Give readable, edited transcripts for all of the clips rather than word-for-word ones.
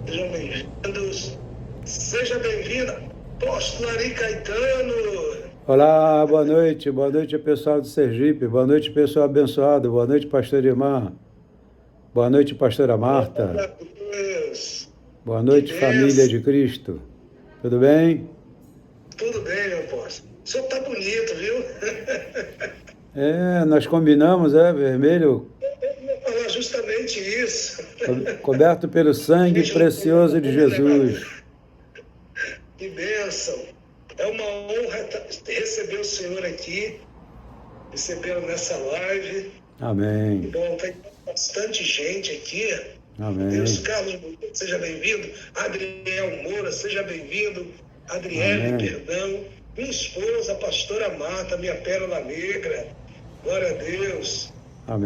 Sejam bem-vindos. Seja bem-vinda, apóstolo Ari Caetano. Olá, boa noite pessoal de Sergipe, boa noite pessoal abençoado, boa noite pastor Irmã, boa noite pastora Marta, Glória a Deus. boa Que noite família benção. de Cristo, tudo bem? Tudo bem, meu apóstolo. O senhor tá bonito, viu? Nós combinamos, vermelho, Eu ia falar justamente isso. coberto pelo sangue Gente, precioso de Jesus. que bênção. É uma honra receber o senhor aqui, recebê-lo nessa live. Amém, Bom, tem bastante gente aqui. amém, Deus, Carlos, seja bem-vindo. Adriel Moura, seja bem-vindo. Adriele, amém, perdão. Minha esposa, a pastora Marta, minha pérola negra. Glória a Deus.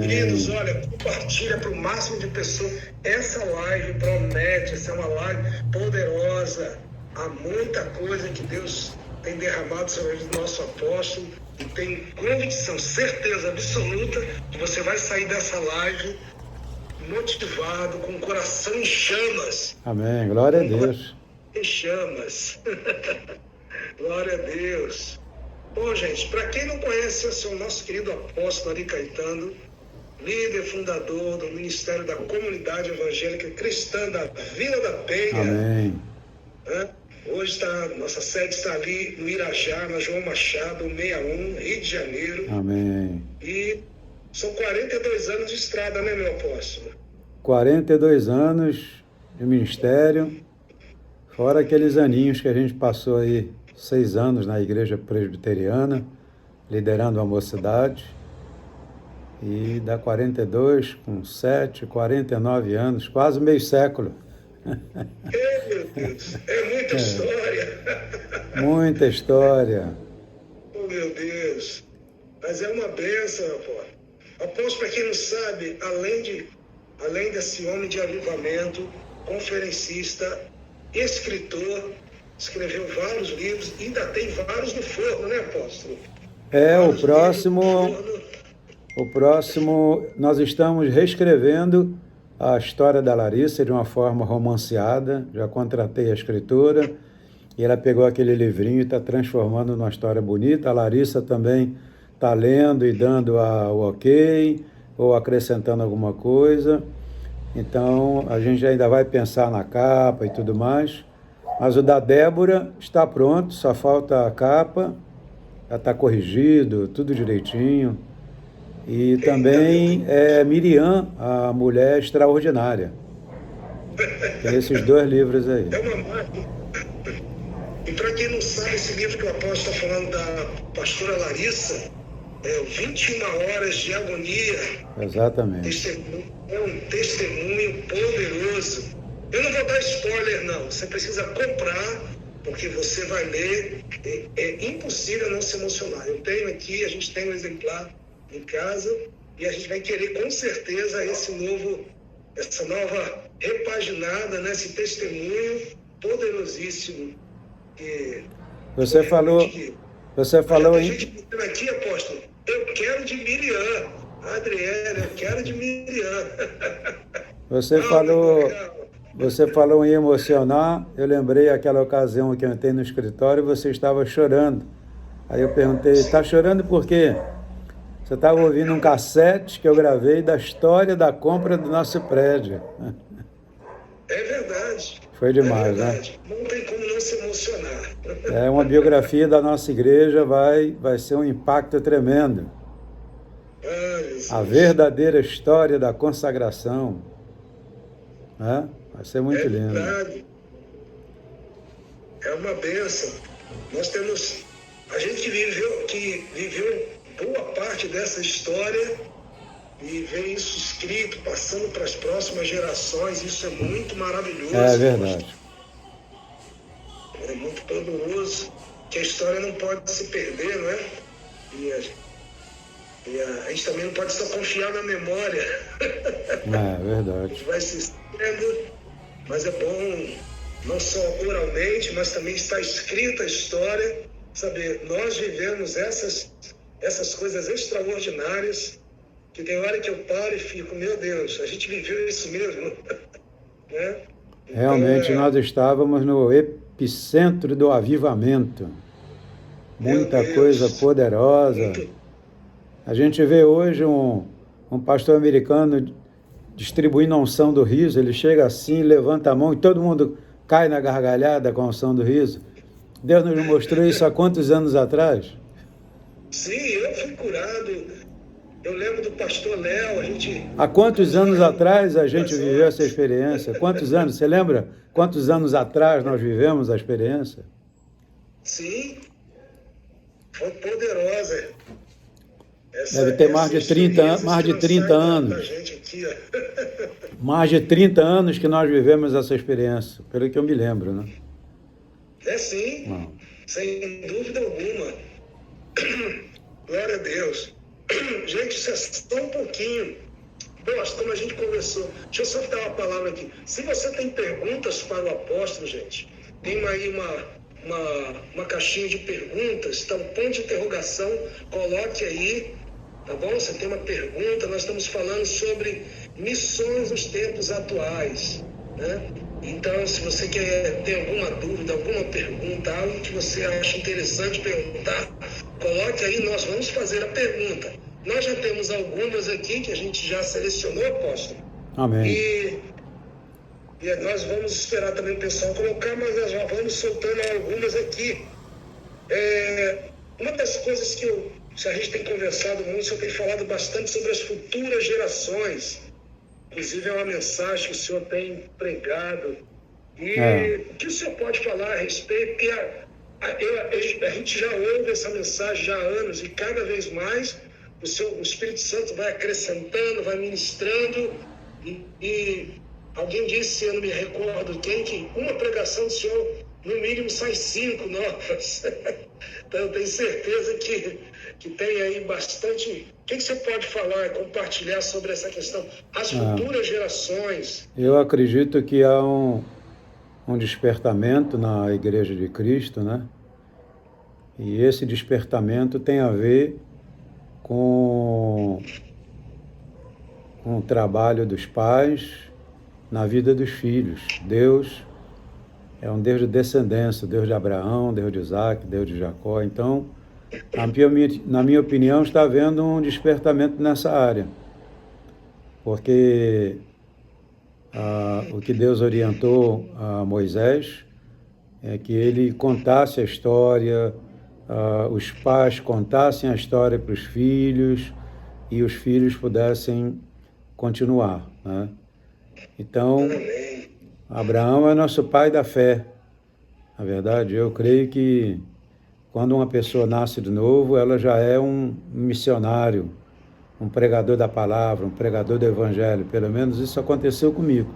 Queridos, amém, olha, compartilha para o máximo de pessoas. Essa live promete, essa é uma live poderosa. Há muita coisa que Deus tem derramado sobre o nosso apóstolo. E tem convicção, certeza absoluta que você vai sair dessa live motivado, com o coração em chamas. amém, glória a Deus. Em chamas. Glória a Deus. Bom, gente, para quem não conhece, esse é o nosso querido apóstolo Ari Caetano, líder fundador do Ministério da Comunidade Evangélica Cristã da Vila da Penha. Amém, Hoje nossa sede está ali no Irajá, na João Machado, 61, Rio de Janeiro. amém. E são 42 anos de estrada, né, meu apóstolo? 42 anos de ministério, fora aqueles aninhos que a gente passou aí, 6 anos na igreja presbiteriana, liderando a mocidade, e dá 42, com 7, 49 anos, quase meio século. Meu Deus, é muita história. Muita história. Oh, meu Deus. Mas é uma bênção, apóstolo. Apóstolo, para quem não sabe, além desse homem de avivamento, conferencista, escritor, escreveu vários livros e ainda tem vários no forno, né, apóstolo? O próximo, nós estamos reescrevendo a história da Larissa de uma forma romanceada. Já contratei a escritora e ela pegou aquele livrinho e está transformando numa história bonita. A Larissa também está lendo e dando o ok, ou acrescentando alguma coisa. Então, a gente ainda vai pensar na capa e tudo mais. Mas o da Débora está pronto, só falta a capa. Já está corrigido, tudo direitinho. E também Miriam, a Mulher Extraordinária. Tem esses 2 livros aí. É uma máquina. E para quem não sabe, esse livro que o apóstolo está falando da pastora Larissa, 21 horas de agonia. Exatamente. É um testemunho poderoso. Eu não vou dar spoiler, não. Você precisa comprar, porque você vai ler. É impossível não se emocionar. Eu tenho aqui, a gente tem um exemplar em casa, e a gente vai querer com certeza essa nova repaginada, né, esse testemunho poderosíssimo. Você falou tem em... gente dizendo aqui, apóstolo, eu quero de Miriam. Adriana, eu quero de Miriam. Você falou em emocionar. Eu lembrei aquela ocasião que eu entrei no escritório e você estava chorando. Aí eu perguntei, está chorando por quê? Você estava ouvindo um cassete que eu gravei da história da compra do nosso prédio. É verdade. Foi demais, né? Não tem como não se emocionar. É uma biografia da nossa igreja, vai ser um impacto tremendo. A verdadeira história da consagração. Né? Vai ser muito lindo. Verdade. É uma bênção. A gente que viveu boa parte dessa história e vê isso escrito, passando para as próximas gerações. Isso é muito maravilhoso. É verdade. É muito poderoso, que a história não pode se perder, não é? E a gente também não pode só confiar na memória. É verdade. Vai se escrevendo, mas é bom, não só oralmente, mas também está escrita a história, saber, nós vivemos essas coisas extraordinárias, que tem hora que eu paro e fico, meu Deus, a gente viveu isso mesmo, né? Realmente nós estávamos no epicentro do avivamento. Muita coisa poderosa. A gente vê hoje um pastor americano distribuindo a unção do riso. Ele chega assim, levanta a mão e todo mundo cai na gargalhada com a unção do riso. Deus nos mostrou isso há quantos anos atrás? Sim, eu fui curado. Eu lembro do pastor Léo, Há quantos anos atrás a gente viveu essa experiência? Quantos anos? Você lembra quantos anos atrás nós vivemos a experiência? Sim, foi poderosa. Deve ter mais de 30 anos. Mais de 30 anos. Mais de 30 anos que nós vivemos essa experiência, pelo que eu me lembro, né? É sim, não. Sem dúvida alguma. Glória a Deus. Gente, isso é só um pouquinho. Poxa, como a gente conversou. Deixa eu só dar uma palavra aqui. Se você tem perguntas para o apóstolo, gente, tem aí uma caixinha de perguntas, então ponto de interrogação, coloque aí, tá bom? Você tem uma pergunta, nós estamos falando sobre missões nos tempos atuais, né? Então, se você quer ter alguma dúvida, alguma pergunta, algo que você acha interessante perguntar, coloque aí, nós vamos fazer a pergunta. Nós já temos algumas aqui que a gente já selecionou, apóstolo. Amém. E nós vamos esperar também o pessoal colocar, mas nós já vamos soltando algumas aqui. Uma das coisas que a gente tem conversado muito, o senhor tem falado bastante sobre as futuras gerações. Inclusive é uma mensagem que o senhor tem pregado. E o que o senhor pode falar a respeito? Porque a gente já ouve essa mensagem já há anos e cada vez mais o Espírito Santo vai acrescentando, vai ministrando. E alguém disse, eu não me recordo quem, que uma pregação do senhor, no mínimo, sai 5 novas. Então eu tenho certeza que tem aí bastante. O que você pode falar, compartilhar sobre essa questão? As futuras gerações. Eu acredito que há um despertamento na Igreja de Cristo, né? E esse despertamento tem a ver com o trabalho dos pais na vida dos filhos. Deus é um Deus de descendência, Deus de Abraão, Deus de Isaac, Deus de Jacó. Então, na minha opinião, está havendo um despertamento nessa área. Porque o que Deus orientou a Moisés é que ele contasse a história, os pais contassem a história para os filhos e os filhos pudessem continuar, né? Então, Abraão é nosso pai da fé. Na verdade, eu creio que quando uma pessoa nasce de novo, ela já é um missionário, um pregador da palavra, um pregador do evangelho. Pelo menos isso aconteceu comigo.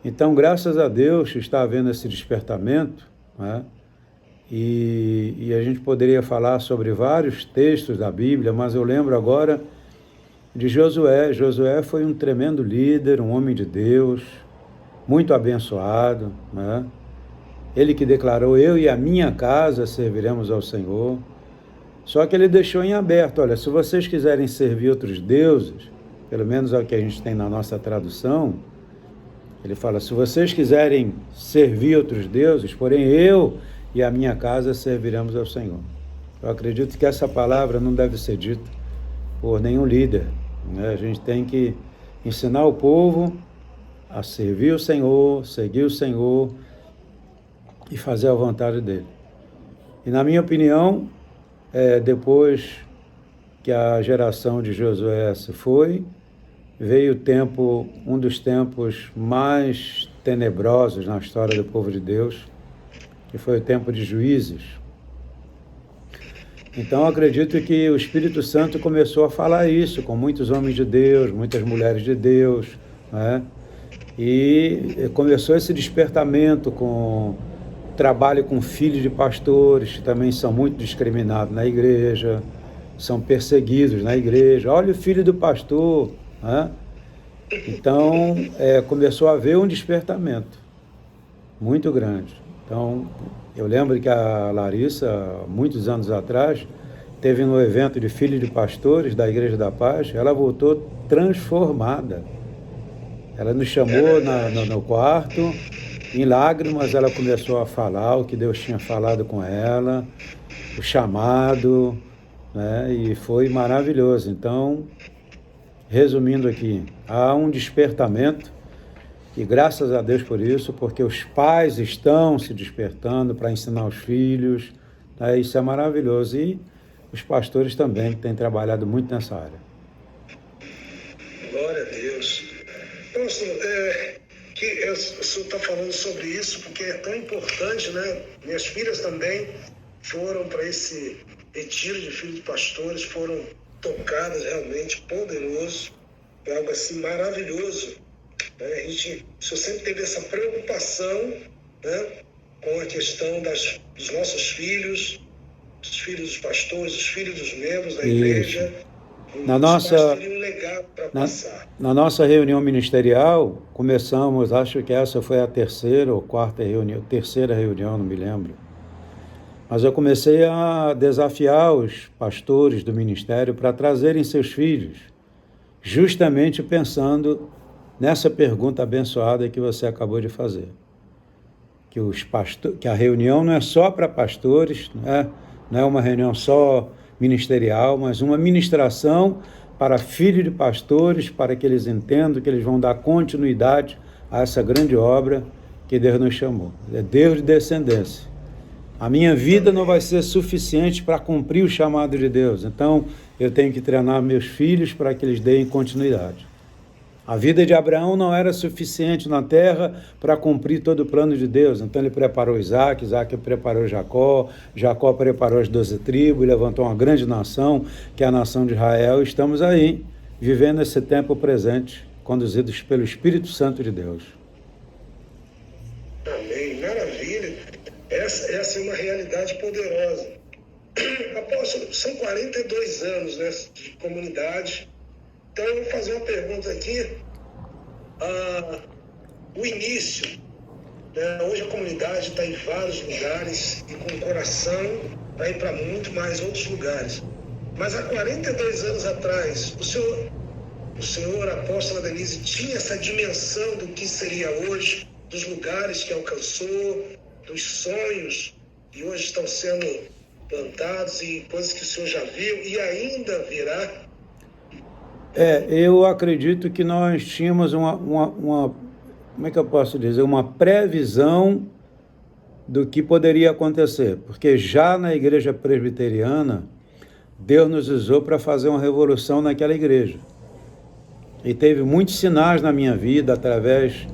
Então, graças a Deus, está havendo esse despertamento, né? E a gente poderia falar sobre vários textos da Bíblia, mas eu lembro agora de Josué. Josué foi um tremendo líder, um homem de Deus, muito abençoado, né? Ele que declarou, eu e a minha casa serviremos ao Senhor. Só que ele deixou em aberto, olha, se vocês quiserem servir outros deuses, pelo menos é o que a gente tem na nossa tradução, ele fala, se vocês quiserem servir outros deuses, porém eu e a minha casa serviremos ao Senhor. Eu acredito que essa palavra não deve ser dita por nenhum líder, né? A gente tem que ensinar o povo a servir o Senhor, seguir o Senhor e fazer a vontade dele. E na minha opinião, depois que a geração de Josué se foi, veio o tempo, um dos tempos mais tenebrosos na história do povo de Deus, que foi o tempo de Juízes. Então, acredito que o Espírito Santo começou a falar isso com muitos homens de Deus, muitas mulheres de Deus, né? E começou esse despertamento com trabalho com filhos de pastores, que também são muito discriminados na igreja, são perseguidos na igreja. Olha o filho do pastor, né? Então, começou a haver um despertamento muito grande. Então, eu lembro que a Larissa, muitos anos atrás, teve um evento de filhos de pastores da Igreja da Paz, ela voltou transformada. Ela nos chamou no quarto, em lágrimas ela começou a falar o que Deus tinha falado com ela, o chamado, né? E foi maravilhoso. Então, resumindo aqui, há um despertamento, e graças a Deus por isso, porque os pais estão se despertando para ensinar os filhos, né? Isso é maravilhoso. E os pastores também, que têm trabalhado muito nessa área. Glória a Deus. Pastor, que o senhor está falando sobre isso porque é tão importante, né? Minhas filhas também foram para esse retiro de filhos de pastores, foram tocadas realmente, poderoso, é algo assim maravilhoso. Né? O senhor sempre teve essa preocupação, né? Com a questão dos nossos filhos, dos filhos dos pastores, dos filhos dos membros da igreja. Na nossa reunião ministerial, começamos, acho que essa foi a terceira ou quarta reunião, terceira reunião, não me lembro. Mas eu comecei a desafiar os pastores do ministério para trazerem seus filhos, justamente pensando nessa pergunta abençoada que você acabou de fazer. Que a reunião não é só para pastores, não é uma reunião só ministerial, mas uma ministração para filhos de pastores, para que eles entendam que eles vão dar continuidade a essa grande obra que Deus nos chamou. É Deus de descendência. A minha vida não vai ser suficiente para cumprir o chamado de Deus, então eu tenho que treinar meus filhos para que eles deem continuidade. A vida de Abraão não era suficiente na terra para cumprir todo o plano de Deus. Então ele preparou Isaac, Isaac preparou Jacó, Jacó preparou as 12 tribos, levantou uma grande nação, que é a nação de Israel. Estamos aí, vivendo esse tempo presente, conduzidos pelo Espírito Santo de Deus. Amém, maravilha. Essa é uma realidade poderosa. Apóstolo, são 42 anos, né, de comunidade. Então eu vou fazer uma pergunta aqui. O início, né? Hoje a comunidade está em vários lugares e com o coração para ir para muito mais outros lugares. Mas há 42 anos atrás, o senhor, a apóstola Denise, tinha essa dimensão do que seria hoje, dos lugares que alcançou, dos sonhos que hoje estão sendo plantados e coisas que o senhor já viu e ainda virá? Eu acredito que nós tínhamos uma, como é que eu posso dizer, uma previsão do que poderia acontecer, porque já na igreja presbiteriana, Deus nos usou para fazer uma revolução naquela igreja. E teve muitos sinais na minha vida, através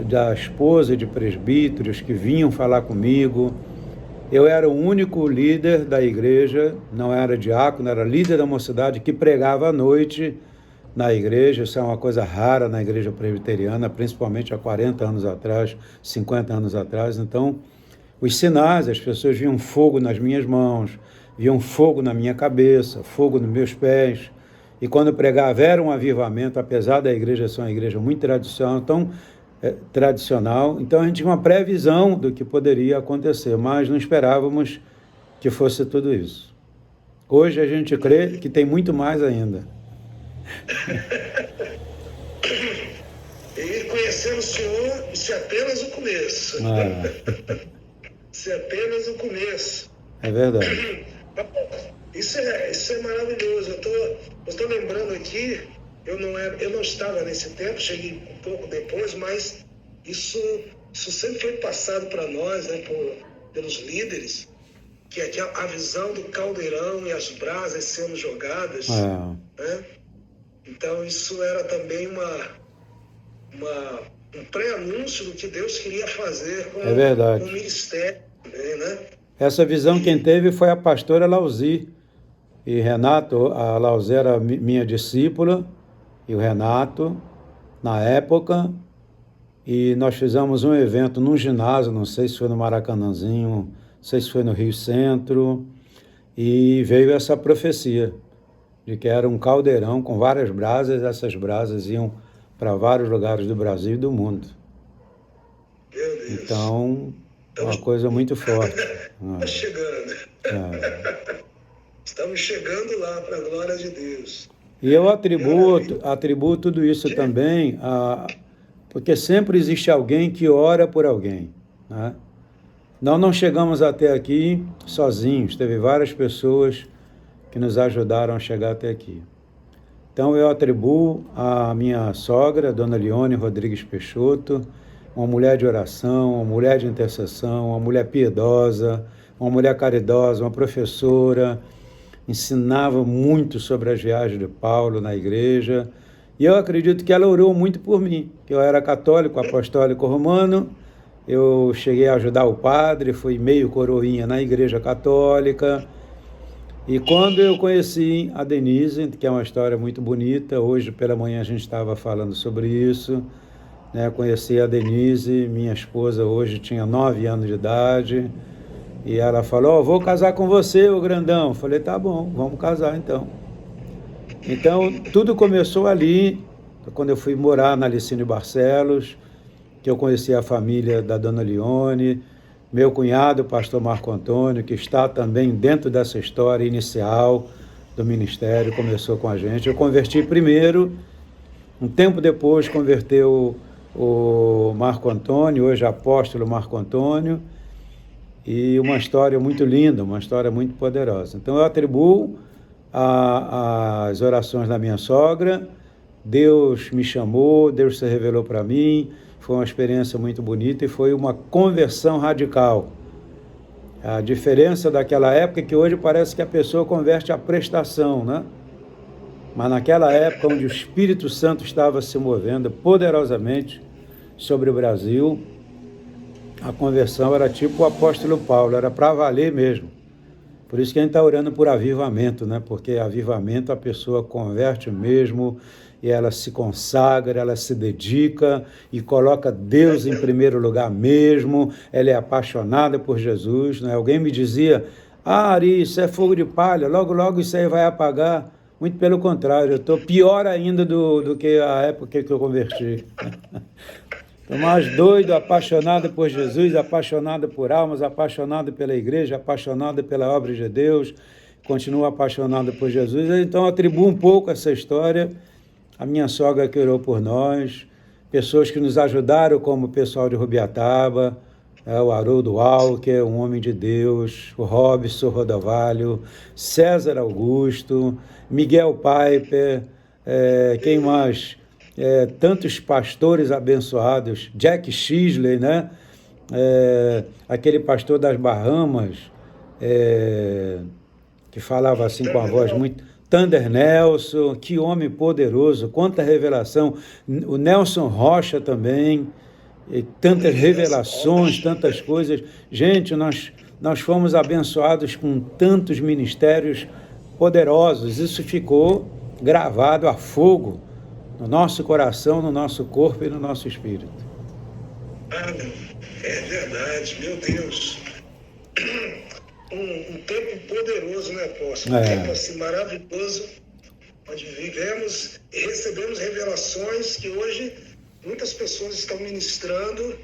da esposa de presbíteros que vinham falar comigo. Eu era o único líder da igreja, não era diácono, era líder da mocidade, que pregava à noite na igreja. Isso é uma coisa rara na igreja presbiteriana, principalmente há 40 anos atrás, 50 anos atrás. Então, os sinais, as pessoas viam fogo nas minhas mãos, viam fogo na minha cabeça, fogo nos meus pés. E quando eu pregava era um avivamento, apesar da igreja ser uma igreja muito tradicional. Então a gente tinha uma previsão do que poderia acontecer, mas não esperávamos que fosse tudo isso. Hoje a gente crê que tem muito mais ainda. E conhecendo o senhor, isso é apenas o começo. Isso é apenas o começo. É verdade. Isso é maravilhoso. Eu estou lembrando aqui, eu não estava nesse tempo, cheguei um pouco depois, mas isso sempre foi passado para nós, né, pelos líderes, que aqui a visão do caldeirão e as brasas sendo jogadas, né? Então isso era também um pré-anúncio do que Deus queria fazer com o ministério também, né? Essa visão quem teve foi a pastora Lauzi. E Renato, a Lauzi era minha discípula, e o Renato, na época, e nós fizemos um evento num ginásio, não sei se foi no Maracanãzinho, não sei se foi no Rio Centro, e veio essa profecia de que era um caldeirão com várias brasas, essas brasas iam para vários lugares do Brasil e do mundo. Meu Deus. Então, uma coisa muito forte. Está chegando. Estamos chegando lá, para a glória de Deus. E eu atribuo tudo isso também porque sempre existe alguém que ora por alguém, né? Nós não chegamos até aqui sozinhos, teve várias pessoas que nos ajudaram a chegar até aqui. Então eu atribuo à minha sogra, Dona Leone Rodrigues Peixoto, uma mulher de oração, uma mulher de intercessão, uma mulher piedosa, uma mulher caridosa, uma professora, ensinava muito sobre as viagens de Paulo na igreja, e eu acredito que ela orou muito por mim, que eu era católico, apostólico romano, eu cheguei a ajudar o padre, fui meio coroinha na igreja católica, e quando eu conheci a Denise, que é uma história muito bonita, hoje pela manhã a gente estava falando sobre isso, né? Conheci a Denise, minha esposa hoje tinha 9 anos de idade, e ela falou, vou casar com você, ô grandão. Eu falei, tá bom, vamos casar então. Então, tudo começou ali, quando eu fui morar na Licínio Barcelos, que eu conheci a família da Dona Leone, meu cunhado, o pastor Marco Antônio, que está também dentro dessa história inicial do ministério, começou com a gente. Eu converti primeiro, um tempo depois converteu o Marco Antônio, hoje apóstolo Marco Antônio, e uma história muito linda, uma história muito poderosa. Então eu atribuo as orações da minha sogra, Deus me chamou, Deus se revelou para mim, foi uma experiência muito bonita e foi uma conversão radical. A diferença daquela época é que hoje parece que a pessoa converte a prestação, né? Mas naquela época onde o Espírito Santo estava se movendo poderosamente sobre o Brasil, a conversão era tipo o apóstolo Paulo, era para valer mesmo. Por isso que a gente está orando por avivamento, né? Porque avivamento a pessoa converte mesmo, e ela se consagra, ela se dedica e coloca Deus em primeiro lugar mesmo, ela é apaixonada por Jesus, né? Alguém me dizia, Ari, isso é fogo de palha, logo, logo isso aí vai apagar. Muito pelo contrário, eu estou pior ainda do que a época que eu converti. Estou mais doido, apaixonado por Jesus, apaixonado por almas, apaixonado pela igreja, apaixonado pela obra de Deus, continuo apaixonado por Jesus. Então, atribuo um pouco essa história. A minha sogra que orou por nós, pessoas que nos ajudaram, como o pessoal de Rubiataba, o Haroldo Walker, um homem de Deus, o Robson Rodovalho, César Augusto, Miguel Piper, quem mais? Tantos pastores abençoados, Jack Shisley, né? Aquele pastor das Bahamas, que falava assim com a voz muito... Thunder Nelson, que homem poderoso, quanta revelação. O Nelson Rocha também, tantas revelações, tantas coisas. Gente, nós fomos abençoados com tantos ministérios poderosos. Isso ficou gravado a fogo no nosso coração, no nosso corpo e no nosso espírito. É verdade, meu Deus. Um tempo poderoso, né, apóstolo? Um tempo assim maravilhoso, onde vivemos e recebemos revelações que hoje muitas pessoas estão ministrando,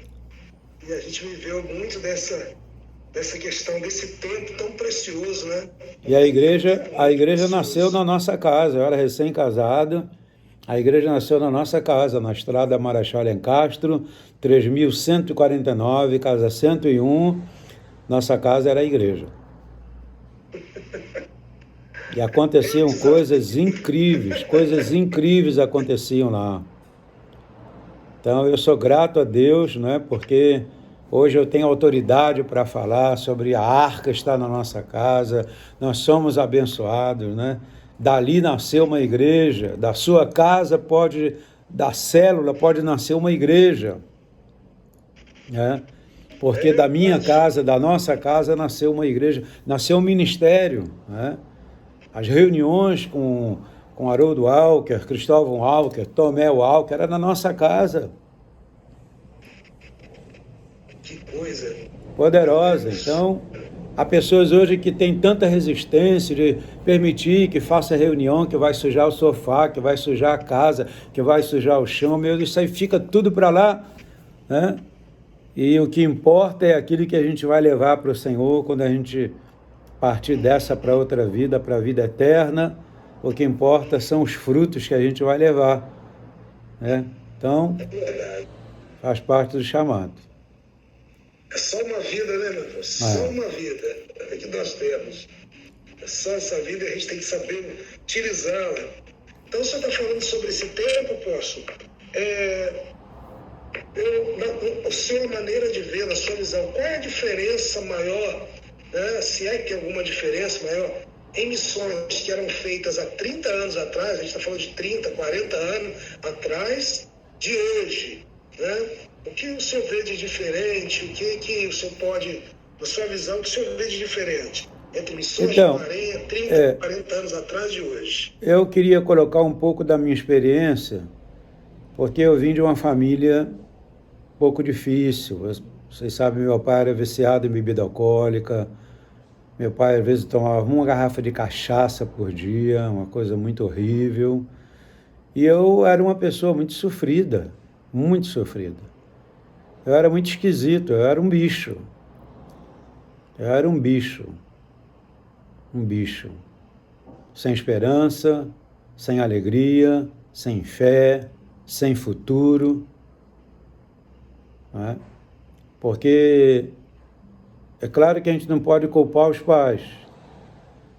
e a gente viveu muito dessa questão, desse tempo tão precioso, né? E a igreja nasceu na nossa casa. Eu era recém-casado, a igreja nasceu na nossa casa, na Estrada Marechal Lencastre, 3149, casa 101, nossa casa era a igreja. E aconteciam coisas incríveis aconteciam lá. Então eu sou grato a Deus, né, porque hoje eu tenho autoridade para falar sobre a arca estar na nossa casa, nós somos abençoados, né? Dali nasceu uma igreja, da sua casa da célula pode nascer uma igreja, né? Porque da minha casa, da nossa casa, nasceu uma igreja, nasceu um ministério, né? As reuniões com Haroldo Walker, Cristóvão Walker, Tomé Walker, era na nossa casa. Que coisa poderosa. Então, há pessoas hoje que têm tanta resistência de permitir que faça reunião, que vai sujar o sofá, que vai sujar a casa, que vai sujar o chão. Meu Deus, isso aí fica tudo para lá, né? E o que importa é aquilo que a gente vai levar para o Senhor quando a gente partir dessa para outra vida, para a vida eterna. O que importa são os frutos que a gente vai levar, né? Então, faz parte do chamado. É só uma vida, né, meu irmão? Só uma vida que nós temos. É só essa vida e a gente tem que saber utilizá-la. Então, você está falando sobre esse tempo, apóstolo. A sua maneira de ver, na sua visão, qual é a diferença maior, né, se é que tem alguma diferença maior, em missões que eram feitas há 30 anos atrás, a gente está falando de 30, 40 anos atrás, de hoje, né? O que o senhor vê de diferente? O que o senhor pode, na sua visão, o que o senhor vê de diferente entre missões de 40, 30, 40 anos atrás e hoje? Eu queria colocar um pouco da minha experiência, porque eu vim de uma família um pouco difícil. Vocês sabem, meu pai era viciado em bebida alcoólica. Meu pai, às vezes, tomava uma garrafa de cachaça por dia, uma coisa muito horrível. E eu era uma pessoa muito sofrida, muito sofrida. Eu era muito esquisito, eu era um bicho. Eu era um bicho. Um bicho. Sem esperança, sem alegria, sem fé, sem futuro. Não é? Porque é claro que a gente não pode culpar os pais.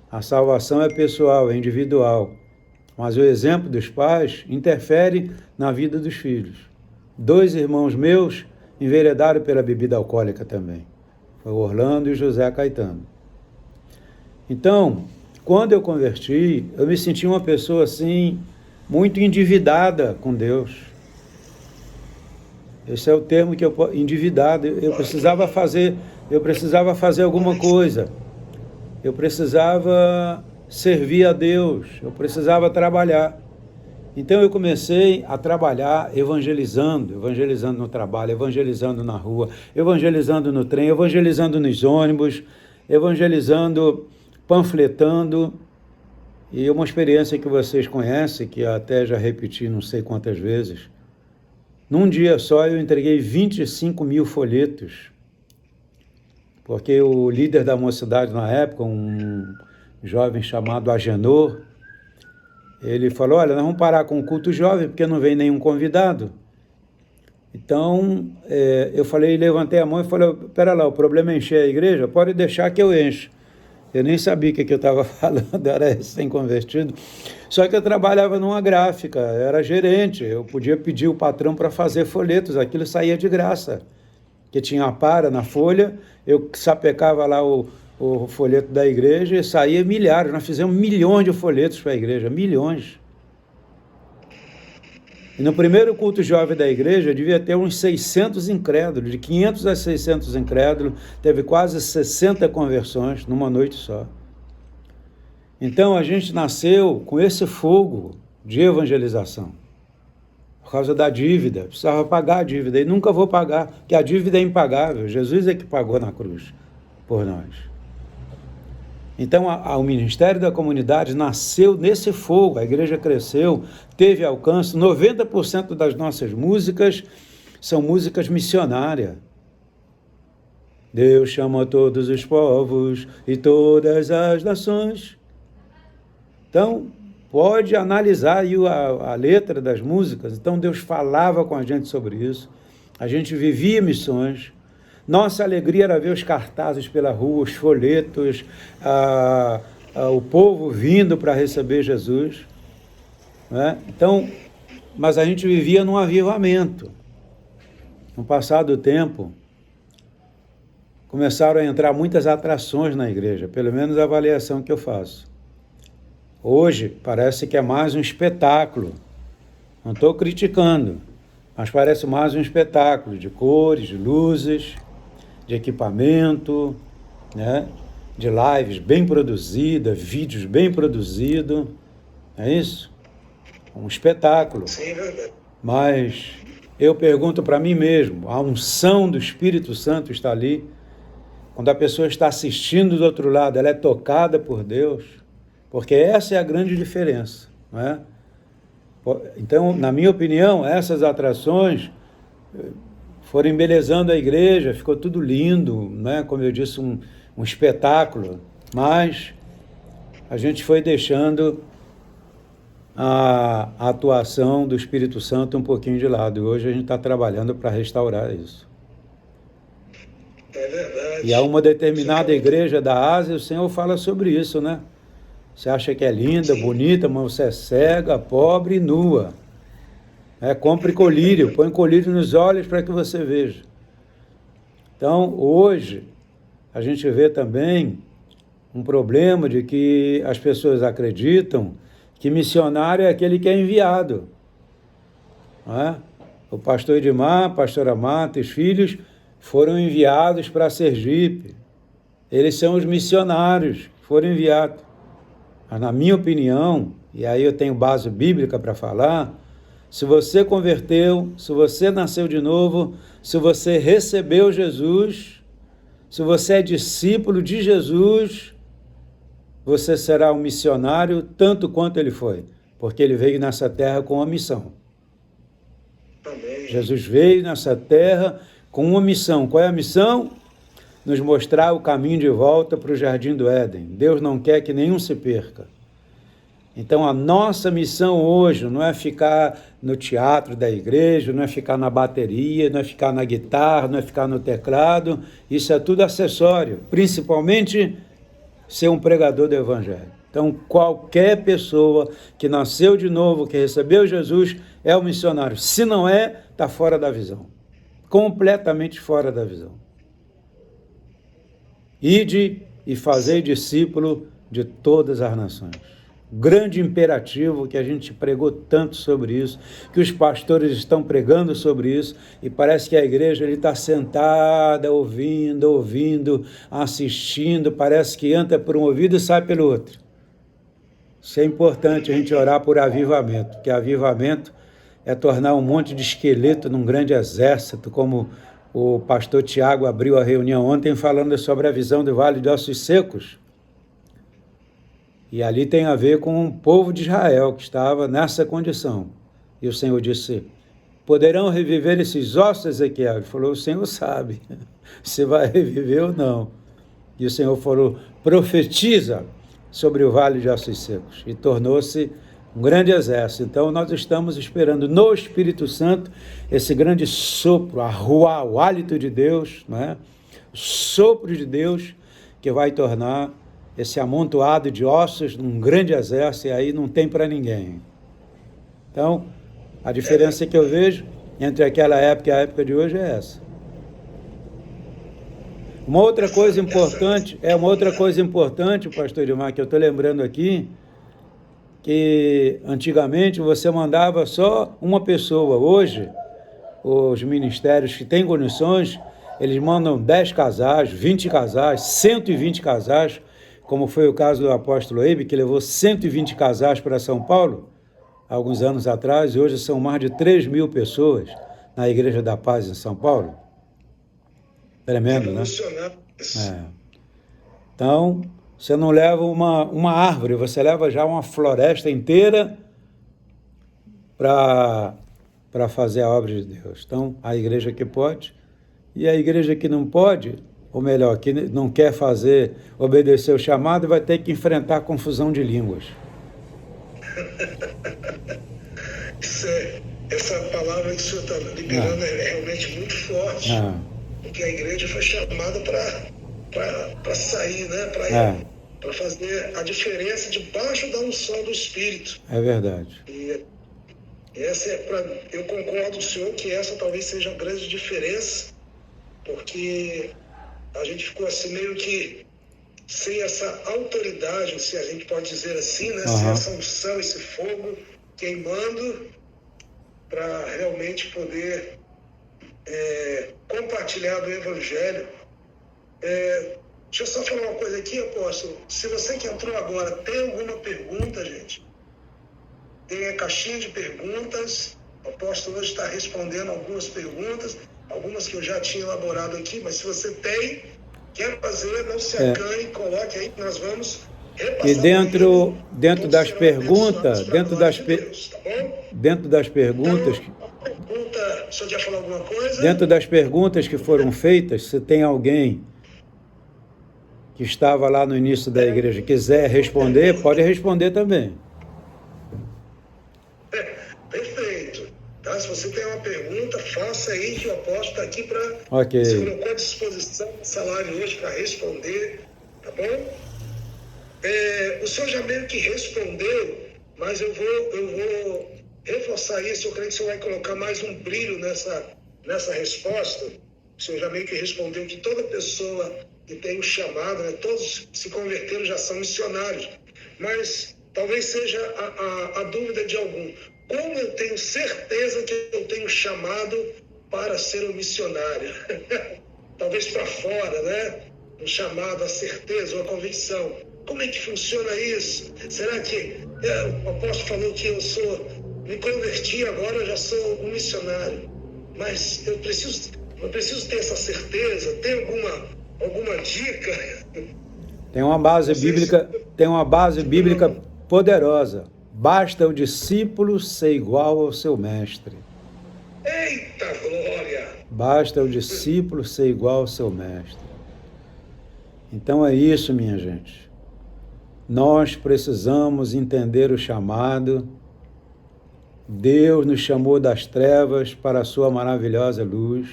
A salvação é pessoal, é individual. Mas o exemplo dos pais interfere na vida dos filhos. 2 irmãos meus enveredaram pela bebida alcoólica também. Foi o Orlando e o José Caetano. Então, quando eu converti, eu me senti uma pessoa assim, muito endividada com Deus. Esse é o termo que endividado. Eu precisava fazer alguma coisa. Eu precisava servir a Deus. Eu precisava trabalhar. Então eu comecei a trabalhar evangelizando no trabalho, evangelizando na rua, evangelizando no trem, evangelizando nos ônibus, evangelizando, panfletando. E uma experiência que vocês conhecem, que eu até já repeti não sei quantas vezes. Num dia só eu entreguei 25 mil folhetos, porque o líder da mocidade na época, um jovem chamado Agenor, ele falou, olha, nós vamos parar com o culto jovem, porque não vem nenhum convidado. Então, eu levantei a mão e falei, pera lá, o problema é encher a igreja? Pode deixar que eu encho. Eu nem sabia o que eu estava falando, era recém-convertido. Só que eu trabalhava numa gráfica, era gerente, eu podia pedir o patrão para fazer folhetos, aquilo saía de graça. Porque tinha a para na folha, eu sapecava lá o folheto da igreja e saía milhares. Nós fizemos milhões de folhetos para a igreja, milhões. E no primeiro culto jovem da igreja, devia ter uns 600 incrédulos, de 500 a 600 incrédulos, teve quase 60 conversões numa noite só. Então a gente nasceu com esse fogo de evangelização, por causa da dívida, precisava pagar a dívida, e nunca vou pagar, porque a dívida é impagável, Jesus é que pagou na cruz por nós. Então, o Ministério da Comunidade nasceu nesse fogo, a igreja cresceu, teve alcance, 90% das nossas músicas são músicas missionárias. Deus chama todos os povos e todas as nações. Então, pode analisar aí a letra das músicas. Então, Deus falava com a gente sobre isso, a gente vivia missões. Nossa alegria era ver os cartazes pela rua, os folhetos, o povo vindo para receber Jesus. Né? Então, mas a gente vivia num avivamento. No passar do tempo, começaram a entrar muitas atrações na igreja, pelo menos a avaliação que eu faço. Hoje, parece que é mais um espetáculo. Não estou criticando, mas parece mais um espetáculo de cores, de luzes, de equipamento, né? De lives bem produzidas, vídeos bem produzidos, é isso? Um espetáculo. Sim, verdade. Mas eu pergunto para mim mesmo, a unção do Espírito Santo está ali, quando a pessoa está assistindo do outro lado, ela é tocada por Deus, porque essa é a grande diferença, não é? Então, na minha opinião, essas atrações foram embelezando a igreja, ficou tudo lindo, né? Como eu disse, um espetáculo, mas a gente foi deixando a atuação do Espírito Santo um pouquinho de lado. E hoje a gente está trabalhando para restaurar isso. É verdade. E há uma determinada igreja da Ásia, o Senhor fala sobre isso, né? Você acha que é linda, Sim. bonita, mas você é cega, pobre e nua. Compre colírio, põe colírio nos olhos para que você veja. Então, hoje, a gente vê também um problema de que as pessoas acreditam que missionário é aquele que é enviado. Não é? O pastor Edmar, a pastora Marta e os filhos foram enviados para Sergipe. Eles são os missionários que foram enviados. Mas, na minha opinião, e aí eu tenho base bíblica para falar, se você converteu, se você nasceu de novo, se você recebeu Jesus, se você é discípulo de Jesus, você será um missionário tanto quanto ele foi, porque ele veio nessa terra com uma missão. Amém. Jesus veio nessa terra com uma missão. Qual é a missão? Nos mostrar o caminho de volta para o Jardim do Éden. Deus não quer que nenhum se perca. Então, a nossa missão hoje não é ficar no teatro da igreja, não é ficar na bateria, não é ficar na guitarra, não é ficar no teclado. Isso é tudo acessório, principalmente ser um pregador do Evangelho. Então, qualquer pessoa que nasceu de novo, que recebeu Jesus, é um missionário. Se não é, está fora da visão. Completamente fora da visão. Ide e fazei discípulo de todas as nações. Grande imperativo que a gente pregou tanto sobre isso, que os pastores estão pregando sobre isso, e parece que a igreja está sentada, ouvindo, assistindo, parece que entra por um ouvido e sai pelo outro. Isso é importante a gente orar por avivamento, porque avivamento é tornar um monte de esqueleto num grande exército, como o pastor Tiago abriu a reunião ontem falando sobre a visão do Vale de Ossos Secos. E ali tem a ver com o povo de Israel que estava nessa condição. E o Senhor disse, poderão reviver esses ossos, Ezequiel? Ele falou, o Senhor sabe se vai reviver ou não. E o Senhor falou, profetiza sobre o Vale de Ossos Secos. E tornou-se um grande exército. Então nós estamos esperando no Espírito Santo esse grande sopro, a ruá, o hálito de Deus, né? O sopro de Deus que vai tornar esse amontoado de ossos num grande exército, e aí não tem para ninguém. Então, a diferença que eu vejo entre aquela época e a época de hoje é essa. Uma outra coisa importante, pastor Edmar, que eu estou lembrando aqui, que antigamente você mandava só uma pessoa. Hoje, os ministérios que têm condições, eles mandam 10 casais, 20 casais, 120 casais, como foi o caso do apóstolo Eibe, que levou 120 casais para São Paulo, alguns anos atrás, e hoje são mais de 3.000 pessoas na Igreja da Paz em São Paulo. Tremendo, né? Então, você não leva uma árvore, você leva já uma floresta inteira para fazer a obra de Deus. Então, a igreja que pode, e a igreja que não pode, ou melhor, que não quer obedecer o chamado, vai ter que enfrentar a confusão de línguas. Essa palavra que o senhor está liberando é realmente muito forte, porque a igreja foi chamada para sair, né? Para fazer a diferença debaixo da unção do Espírito. É verdade. E essa eu concordo com o senhor que essa talvez seja a grande diferença, porque a gente ficou assim meio que sem essa autoridade, se a gente pode dizer assim, né? Sem essa unção, esse fogo queimando para realmente poder compartilhar do Evangelho. Deixa eu só falar uma coisa aqui, apóstolo. Se você que entrou agora tem alguma pergunta, gente, tem a caixinha de perguntas. O apóstolo hoje está respondendo algumas perguntas, algumas que eu já tinha elaborado aqui, mas se você quer fazer, não se acanhe, coloque aí que nós vamos repassar. E dentro das perguntas, dentro das perguntas, o senhor quer falar alguma coisa? Dentro das perguntas que foram feitas, se tem alguém que estava lá no início da igreja quiser responder, pode responder também. Se você tem uma pergunta, faça aí, que o apóstolo está aqui para Ok. se colocou à disposição nessa live hoje para responder, tá bom? O senhor já meio que respondeu, mas eu vou reforçar isso. Eu creio que o senhor vai colocar mais um brilho nessa resposta. O senhor já meio que respondeu que toda pessoa que tem um chamado, né, todos se converteram já são missionários. Mas talvez seja a dúvida de algum. Como eu tenho certeza que eu tenho chamado para ser um missionário? Talvez para fora, né? Um chamado, a certeza ou a convicção. Como é que funciona isso? Será que o apóstolo falou que me converti agora, eu já sou um missionário? Mas eu preciso ter essa certeza? Tem alguma dica? Tem uma base bíblica poderosa. Basta o discípulo ser igual ao seu mestre. Eita glória! Basta o discípulo ser igual ao seu mestre. Então é isso, minha gente. Nós precisamos entender o chamado. Deus nos chamou das trevas para a sua maravilhosa luz.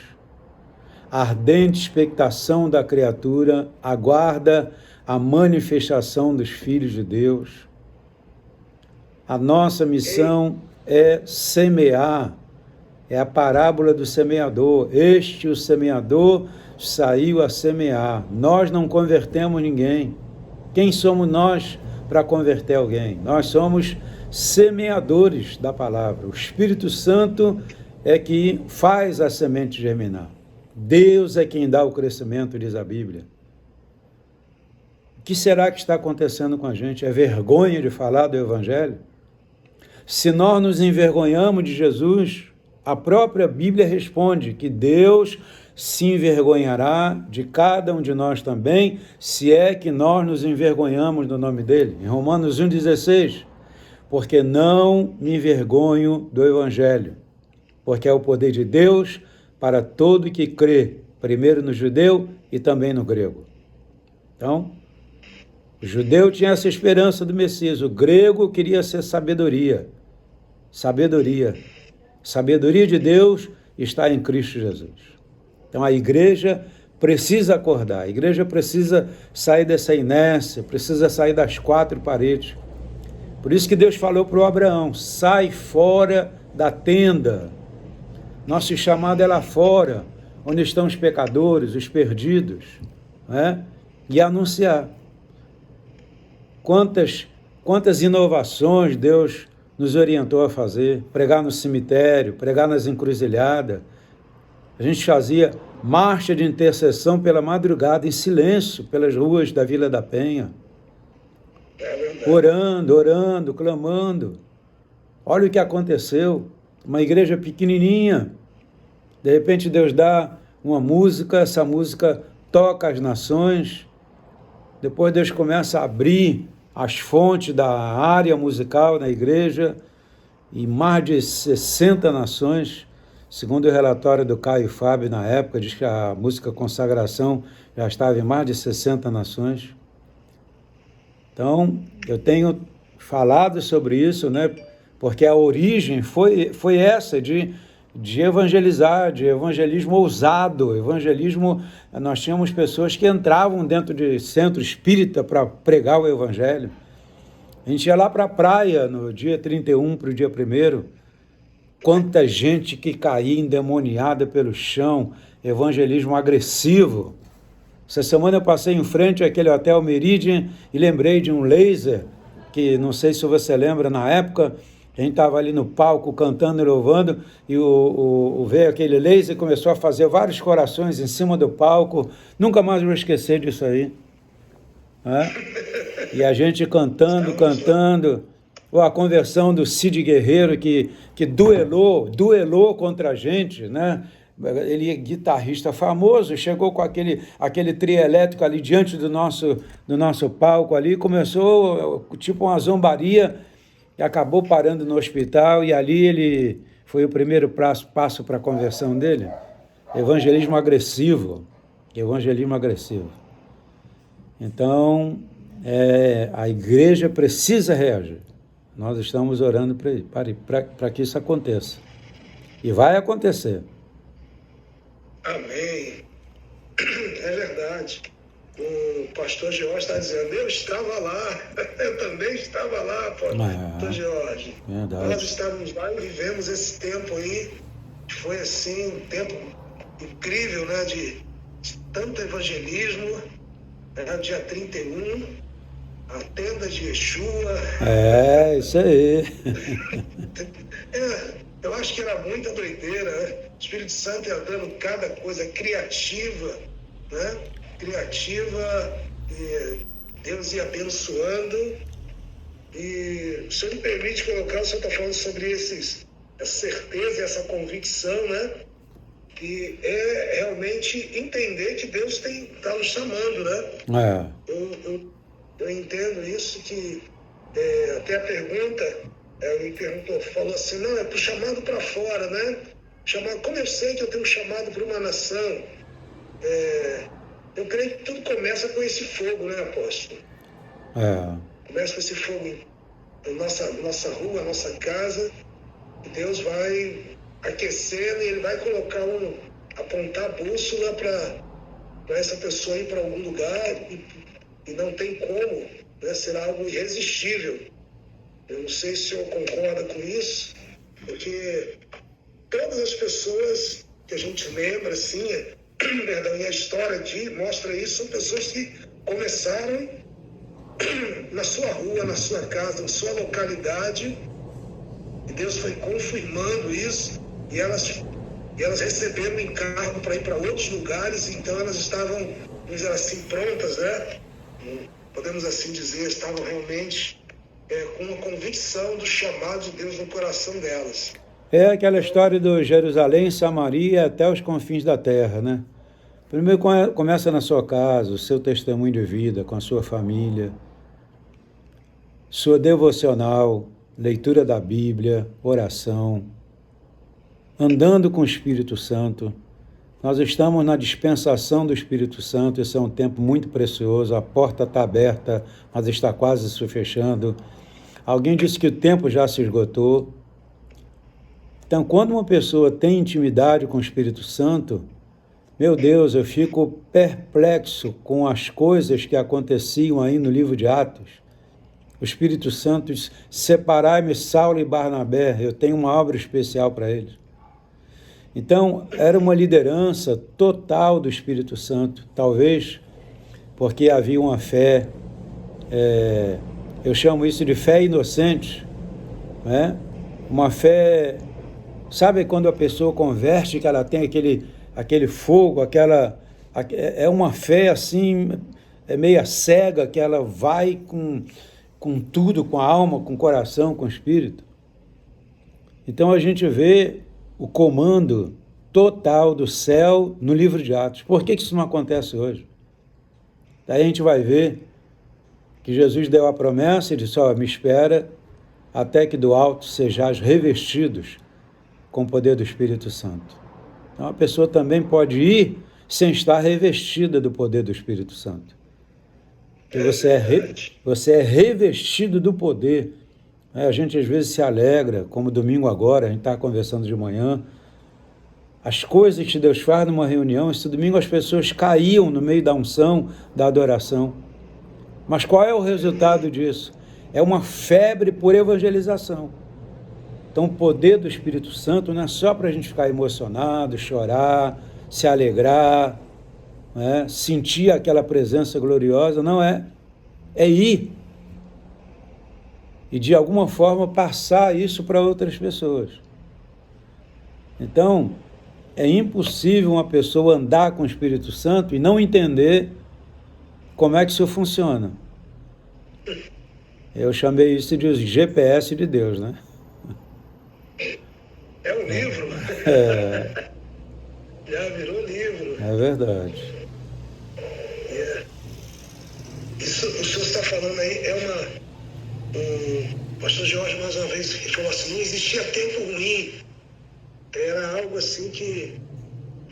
A ardente expectação da criatura aguarda a manifestação dos filhos de Deus. A nossa missão é semear. É a parábola do semeador. O semeador, saiu a semear. Nós não convertemos ninguém. Quem somos nós para converter alguém? Nós somos semeadores da palavra. O Espírito Santo é que faz a semente germinar. Deus é quem dá o crescimento, diz a Bíblia. O que será que está acontecendo com a gente? É vergonha de falar do Evangelho? Se nós nos envergonhamos de Jesus, a própria Bíblia responde que Deus se envergonhará de cada um de nós também, se é que nós nos envergonhamos do nome dele. Em Romanos 1,16, porque não me envergonho do Evangelho, porque é o poder de Deus para todo que crê, primeiro no judeu e também no grego. Então, o judeu tinha essa esperança do Messias, o grego queria ser sabedoria. Sabedoria de Deus está em Cristo Jesus. Então a igreja precisa acordar, a igreja precisa sair dessa inércia, precisa sair das quatro paredes. Por isso que Deus falou para o Abraão, sai fora da tenda. Nosso chamado é lá fora, onde estão os pecadores, os perdidos, né? E anunciar. Quantas inovações Deus nos orientou a fazer, pregar no cemitério, pregar nas encruzilhadas. A gente fazia marcha de intercessão pela madrugada, em silêncio, pelas ruas da Vila da Penha. Orando, clamando. Olha o que aconteceu. Uma igreja pequenininha. De repente Deus dá uma música, essa música toca as nações. Depois Deus começa a abrir as fontes da área musical na igreja, e mais de 60 nações, segundo o relatório do Caio Fábio na época, diz que a música Consagração já estava em mais de 60 nações. Então, eu tenho falado sobre isso, né? Porque a origem foi essa, de evangelizar, de evangelismo ousado, nós tínhamos pessoas que entravam dentro de centro espírita para pregar o evangelho. A gente ia lá para a praia no dia 31 para o dia 1º, quanta gente que caía endemoniada pelo chão, evangelismo agressivo. Essa semana eu passei em frente àquele Hotel Meridian e lembrei de um laser, que não sei se você lembra, na época, a gente estava ali no palco cantando e louvando, e veio aquele laser e começou a fazer vários corações em cima do palco. Nunca mais vou esquecer disso aí. Né? E a gente cantando. Ou a conversão do Cid Guerreiro, que duelou contra a gente, né? Ele é guitarrista famoso, chegou com aquele trio elétrico ali diante do nosso palco ali, começou tipo uma zombaria, e acabou parando no hospital, e ali ele foi o primeiro passo para a conversão dele. Evangelismo agressivo. Então, a igreja precisa reagir. Nós estamos orando para que isso aconteça. E vai acontecer. Amém. É verdade. O pastor Jorge está dizendo, eu estava lá, eu também estava lá, pastor Jorge. Verdade. Nós estávamos lá e vivemos esse tempo aí, que foi assim, um tempo incrível, né, de tanto evangelismo, né, dia 31, a tenda de Yeshua. É, isso aí. Eu acho que era muita doideira, né? O Espírito Santo ia dando cada coisa criativa, né? Criativa, e Deus ia abençoando. E o senhor me permite colocar, o senhor está falando sobre essa certeza e essa convicção, né? Que é realmente entender que Deus está nos chamando, né? Eu entendo isso, que até a pergunta, me perguntou, falou assim, não, é para o chamado para fora, né? Como eu sei que eu tenho um chamado para uma nação, eu creio que tudo começa com esse fogo, né, apóstolo? Começa com esse fogo na nossa rua, nossa casa, e Deus vai aquecendo e Ele vai apontar a bússola para essa pessoa ir para algum lugar e não tem como, né, ser algo irresistível. Eu não sei se o senhor concorda com isso, porque todas as pessoas que a gente lembra, assim, e a história mostra isso, são pessoas que começaram na sua rua, na sua casa, na sua localidade, e Deus foi confirmando isso, e elas receberam o encargo para ir para outros lugares, então elas estavam, vamos dizer assim, prontas, né? Podemos assim dizer, estavam realmente com uma convicção do chamado de Deus no coração delas. É aquela história do Jerusalém, Samaria, até os confins da terra, né? Primeiro começa na sua casa, o seu testemunho de vida, com a sua família, sua devocional, leitura da Bíblia, oração, andando com o Espírito Santo. Nós estamos na dispensação do Espírito Santo, esse é um tempo muito precioso, a porta está aberta, mas está quase se fechando. Alguém disse que o tempo já se esgotou. Então, quando uma pessoa tem intimidade com o Espírito Santo, meu Deus, eu fico perplexo com as coisas que aconteciam aí no livro de Atos. O Espírito Santo diz, separai-me Saulo e Barnabé, eu tenho uma obra especial para eles. Então, era uma liderança total do Espírito Santo, talvez porque havia uma fé, eu chamo isso de fé inocente, né? Uma fé, sabe quando a pessoa converte, que ela tem aquele fogo, é uma fé assim, meia cega, que ela vai com tudo, com a alma, com o coração, com o espírito. Então a gente vê o comando total do céu no livro de Atos. Por que isso não acontece hoje? Daí a gente vai ver que Jesus deu a promessa e disse, me espera até que do alto sejais revestidos com o poder do Espírito Santo. Então a pessoa também pode ir sem estar revestida do poder do Espírito Santo. Porque você é revestido do poder. A gente às vezes se alegra, como domingo agora, a gente está conversando de manhã, as coisas que Deus faz numa reunião, esse domingo as pessoas caíam no meio da unção, da adoração. Mas qual é o resultado disso? É uma febre por evangelização. Então o poder do Espírito Santo não é só para a gente ficar emocionado, chorar, se alegrar, né? Sentir aquela presença gloriosa, não é. É ir. E de alguma forma passar isso para outras pessoas. Então, é impossível uma pessoa andar com o Espírito Santo e não entender como é que isso funciona. Eu chamei isso de GPS de Deus, né? É um livro. Já virou livro. É verdade. Isso, o senhor está falando aí, o pastor Jorge, mais uma vez, ele falou assim, não existia tempo ruim. Era algo assim que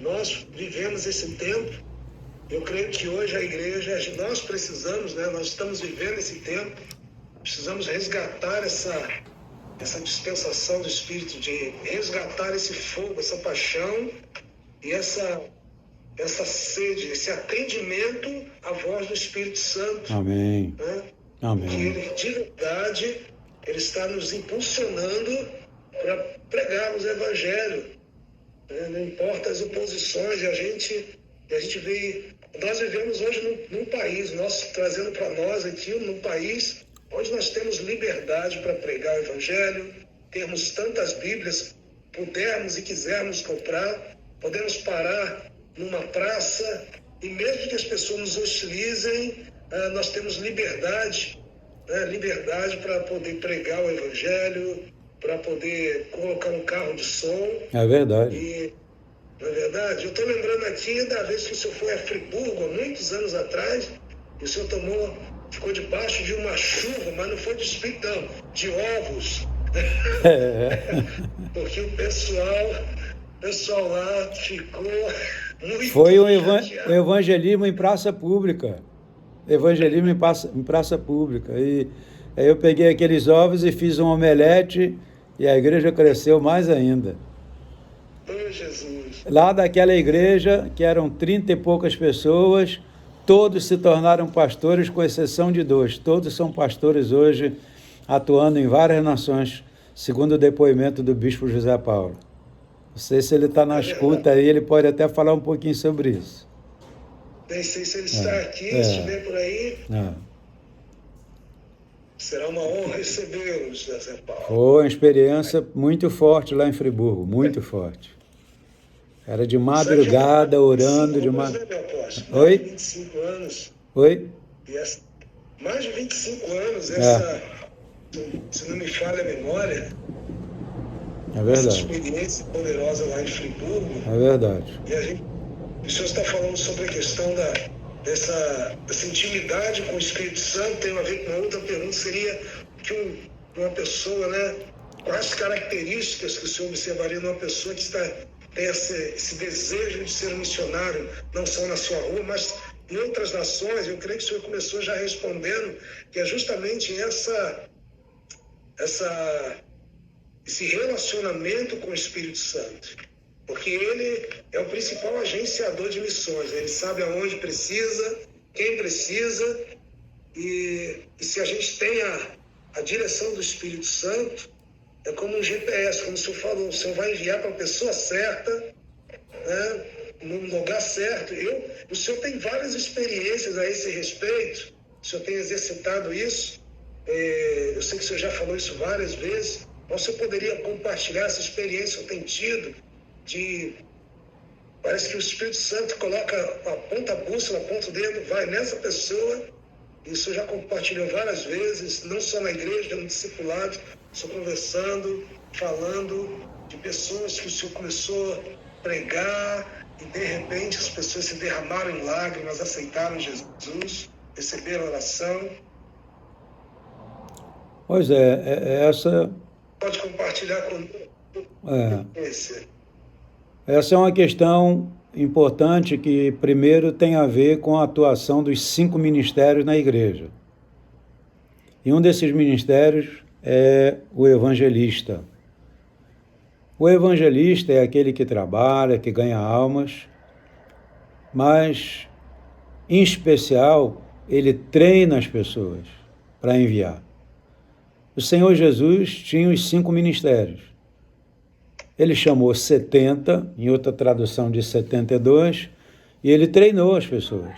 nós vivemos esse tempo. Eu creio que hoje a igreja, nós precisamos, né? Nós estamos vivendo esse tempo, precisamos resgatar essa dispensação do Espírito de resgatar esse fogo, essa paixão e essa sede, esse atendimento à voz do Espírito Santo. Amém. Né? Amém. Que ele, de verdade, ele está nos impulsionando para pregarmos o Evangelho. Né? Não importa as oposições, a gente vê. Nós vivemos hoje num país, trazendo para nós aqui, num país onde nós temos liberdade para pregar o Evangelho, termos tantas Bíblias, pudermos e quisermos comprar, podemos parar numa praça, e mesmo que as pessoas nos hostilizem, nós temos liberdade, né? Liberdade para poder pregar o Evangelho, para poder colocar um carro de som. É verdade. Não é verdade? Eu estou lembrando aqui da vez que o senhor foi a Friburgo, há muitos anos atrás, e o senhor ficou debaixo de uma chuva, mas não foi de espírito, não, de ovos. Porque o pessoal lá ficou muito Foi um chateado. evangelismo em praça pública. Evangelismo em praça pública. E aí eu peguei aqueles ovos e fiz um omelete e a igreja cresceu mais ainda. Oh, Jesus. Lá daquela igreja, que eram 30 e poucas pessoas, todos se tornaram pastores, com exceção de 2. Todos são pastores hoje, atuando em várias nações, segundo o depoimento do bispo José Paulo. Não sei se ele está na escuta aí, ele pode até falar um pouquinho sobre isso. Nem sei se ele está aqui, se estiver por aí. Será uma honra recebê-lo, José Paulo. Foi uma experiência muito forte lá em Friburgo, muito forte. Era de madrugada, orando de madrugada. Oi? 25 anos. Oi? Mais de 25 anos, se não me falha a memória. É verdade. Essa experiência poderosa lá em Friburgo. É verdade. E o senhor está falando sobre a questão dessa intimidade com o Espírito Santo. Tem a ver com uma outra pergunta, seria que uma pessoa, né? Quais características que o senhor observaria numa pessoa que tem esse desejo de ser um missionário, não só na sua rua, mas em outras nações? Eu creio que o senhor começou já respondendo, que é justamente esse relacionamento com o Espírito Santo. Porque ele é o principal agenciador de missões. Ele sabe aonde precisa, quem precisa, e se a gente tem a direção do Espírito Santo, é como um GPS, como o senhor falou, o senhor vai enviar para a pessoa certa, né, no lugar certo. O senhor tem várias experiências a esse respeito, o senhor tem exercitado isso, eu sei que o senhor já falou isso várias vezes, mas o senhor poderia compartilhar essa experiência que o senhor tem tido, parece que o Espírito Santo aponta a bússola, aponta o dedo, vai nessa pessoa, e o senhor já compartilhou várias vezes, não só na igreja, no discipulado, o senhor conversando, falando de pessoas que o senhor começou a pregar, e de repente as pessoas se derramaram em lágrimas, aceitaram Jesus, receberam a oração. Pois essa... Pode compartilhar conosco. Essa é uma questão importante que, primeiro, tem a ver com a atuação dos 5 ministérios na igreja. E um desses ministérios é o evangelista. O evangelista é aquele que trabalha, que ganha almas, mas, em especial, ele treina as pessoas para enviar. O Senhor Jesus tinha os 5 ministérios. Ele chamou 70, em outra tradução de 72, e ele treinou as pessoas.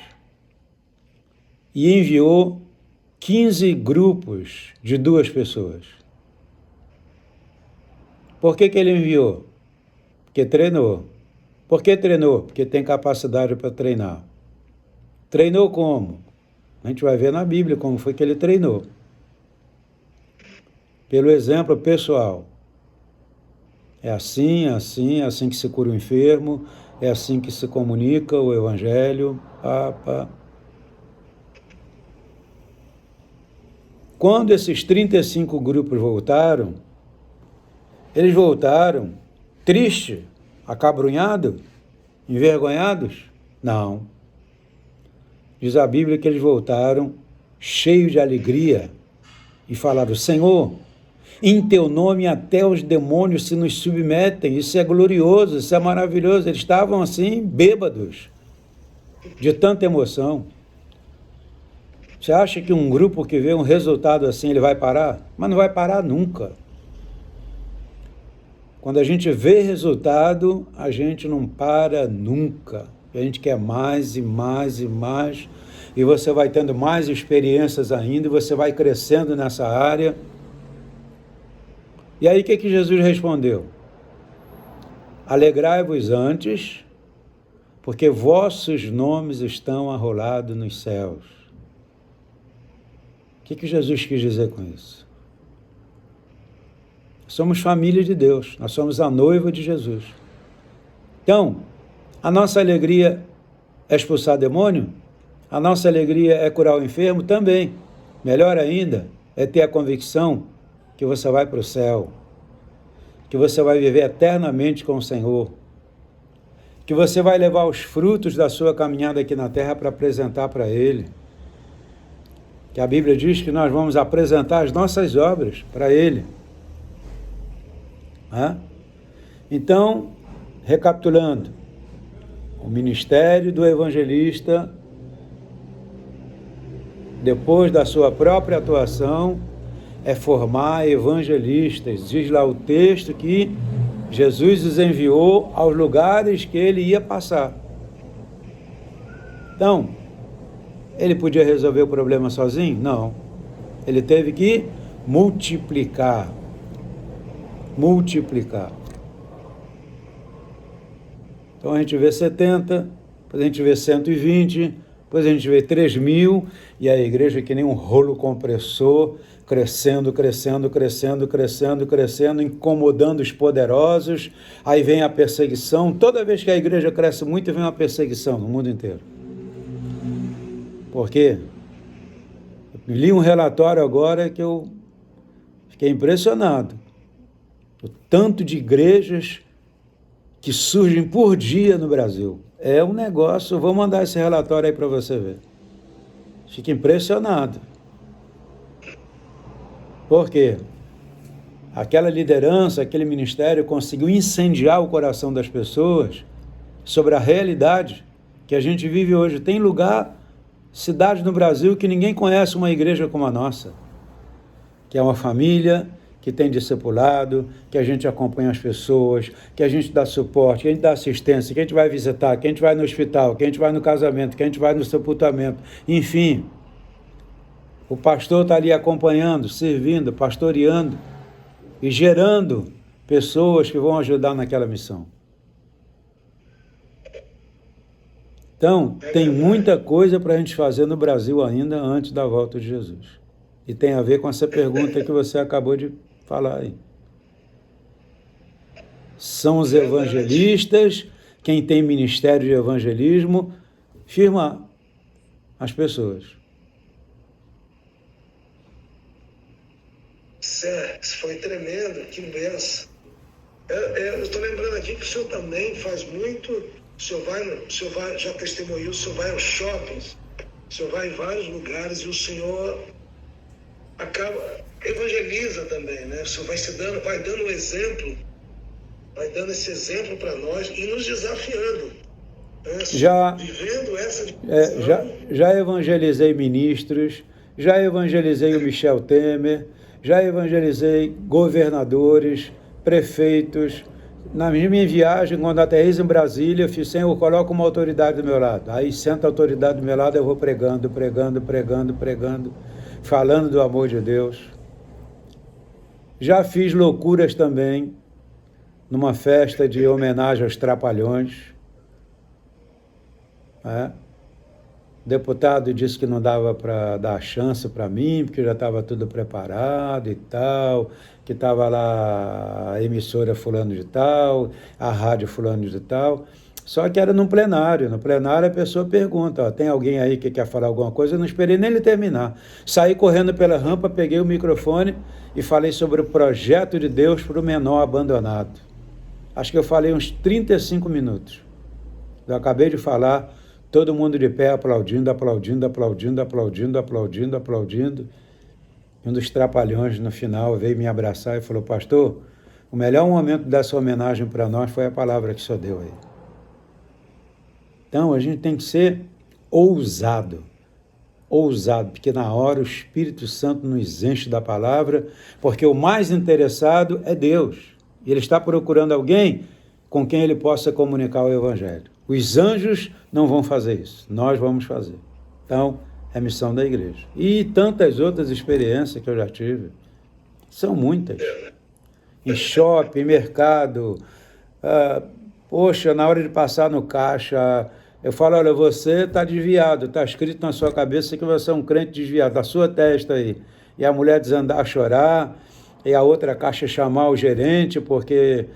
E enviou 15 grupos de 2 pessoas. Por que ele enviou? Porque treinou. Por que treinou? Porque tem capacidade para treinar. Treinou como? A gente vai ver na Bíblia como foi que ele treinou. Pelo exemplo pessoal. É assim que se cura o enfermo, é assim que se comunica o Evangelho. Quando esses 35 grupos voltaram, eles voltaram tristes, acabrunhados, envergonhados? Não. Diz a Bíblia que eles voltaram cheios de alegria e falaram: Senhor, Em teu nome até os demônios se nos submetem. Isso é glorioso, isso é maravilhoso. Eles estavam assim, bêbados, de tanta emoção. Você acha que um grupo que vê um resultado assim, ele vai parar? Mas não vai parar nunca. Quando a gente vê resultado, a gente não para nunca. A gente quer mais e mais e mais. E você vai tendo mais experiências ainda, e você vai crescendo nessa área. E aí o que Jesus respondeu? Alegrai-vos antes, porque vossos nomes estão arrolados nos céus. O que Jesus quis dizer com isso? Somos família de Deus, nós somos a noiva de Jesus. Então, a nossa alegria é expulsar demônio? A nossa alegria é curar o enfermo? Também. Melhor ainda, é ter a convicção que você vai para o céu, que você vai viver eternamente com o Senhor, que você vai levar os frutos da sua caminhada aqui na terra para apresentar para Ele. Que a Bíblia diz que nós vamos apresentar as nossas obras para Ele. Então, recapitulando, o ministério do evangelista, depois da sua própria atuação, é formar evangelistas. Diz lá o texto que Jesus os enviou aos lugares que ele ia passar. Então, ele podia resolver o problema sozinho? Não. Ele teve que multiplicar. Então a gente vê 70, depois a gente vê 120, depois a gente vê 3.000, e a igreja que nem um rolo compressor, crescendo, incomodando os poderosos. Aí vem a perseguição. Toda vez que a igreja cresce muito, vem uma perseguição no mundo inteiro. Por quê? Eu li um relatório agora que eu fiquei impressionado. O tanto de igrejas que surgem por dia no Brasil. É um negócio, vou mandar esse relatório aí para você ver. Fico impressionado. Por quê? Aquela liderança, aquele ministério conseguiu incendiar o coração das pessoas sobre a realidade que a gente vive hoje. Tem lugar, cidade no Brasil, que ninguém conhece uma igreja como a nossa, que é uma família que tem discipulado, que a gente acompanha as pessoas, que a gente dá suporte, que a gente dá assistência, que a gente vai visitar, que a gente vai no hospital, que a gente vai no casamento, que a gente vai no sepultamento, enfim. O pastor está ali acompanhando, servindo, pastoreando e gerando pessoas que vão ajudar naquela missão. Então, tem muita coisa para a gente fazer no Brasil ainda antes da volta de Jesus. E tem a ver com essa pergunta que você acabou de falar aí. São os evangelistas, quem tem ministério de evangelismo, firma as pessoas. Isso foi tremendo, que benção. Eu estou lembrando aqui que o senhor também faz muito, o senhor já testemunhou, o senhor vai aos shoppings, o senhor vai em vários lugares e o senhor evangeliza também, né? O senhor vai dando um exemplo, vai dando esse exemplo para nós e nos desafiando. Né? Vivendo essa já evangelizei ministros, já evangelizei o Michel Temer, já evangelizei governadores, prefeitos. Na minha viagem, quando aterrizo em Brasília, eu fiz eu coloco uma autoridade do meu lado. Aí senta a autoridade do meu lado, eu vou pregando, falando do amor de Deus. Já fiz loucuras também, numa festa de homenagem aos Trapalhões. O deputado disse que não dava para dar chance para mim, porque já estava tudo preparado e tal, que estava lá a emissora fulano de tal, a rádio fulano de tal. Só que era num plenário. No plenário a pessoa pergunta, tem alguém aí que quer falar alguma coisa? Eu não esperei nem ele terminar. Saí correndo pela rampa, peguei o microfone e falei sobre o projeto de Deus para o menor abandonado. Acho que eu falei uns 35 minutos. Eu acabei de falar, todo mundo de pé aplaudindo. Um dos trapalhões, no final, veio me abraçar e falou: pastor, o melhor momento dessa homenagem para nós foi a palavra que o senhor deu aí. Então, a gente tem que ser ousado, porque na hora o Espírito Santo nos enche da palavra, porque o mais interessado é Deus. E Ele está procurando alguém com quem Ele possa comunicar o Evangelho. Os anjos não vão fazer isso, nós vamos fazer. Então, é missão da igreja. E tantas outras experiências que eu já tive, são muitas. Em shopping, mercado, poxa, na hora de passar no caixa, eu falo: olha, você está desviado, está escrito na sua cabeça que você é um crente desviado, da sua testa aí. E a mulher desandar a chorar, e a outra caixa chamar o gerente, porque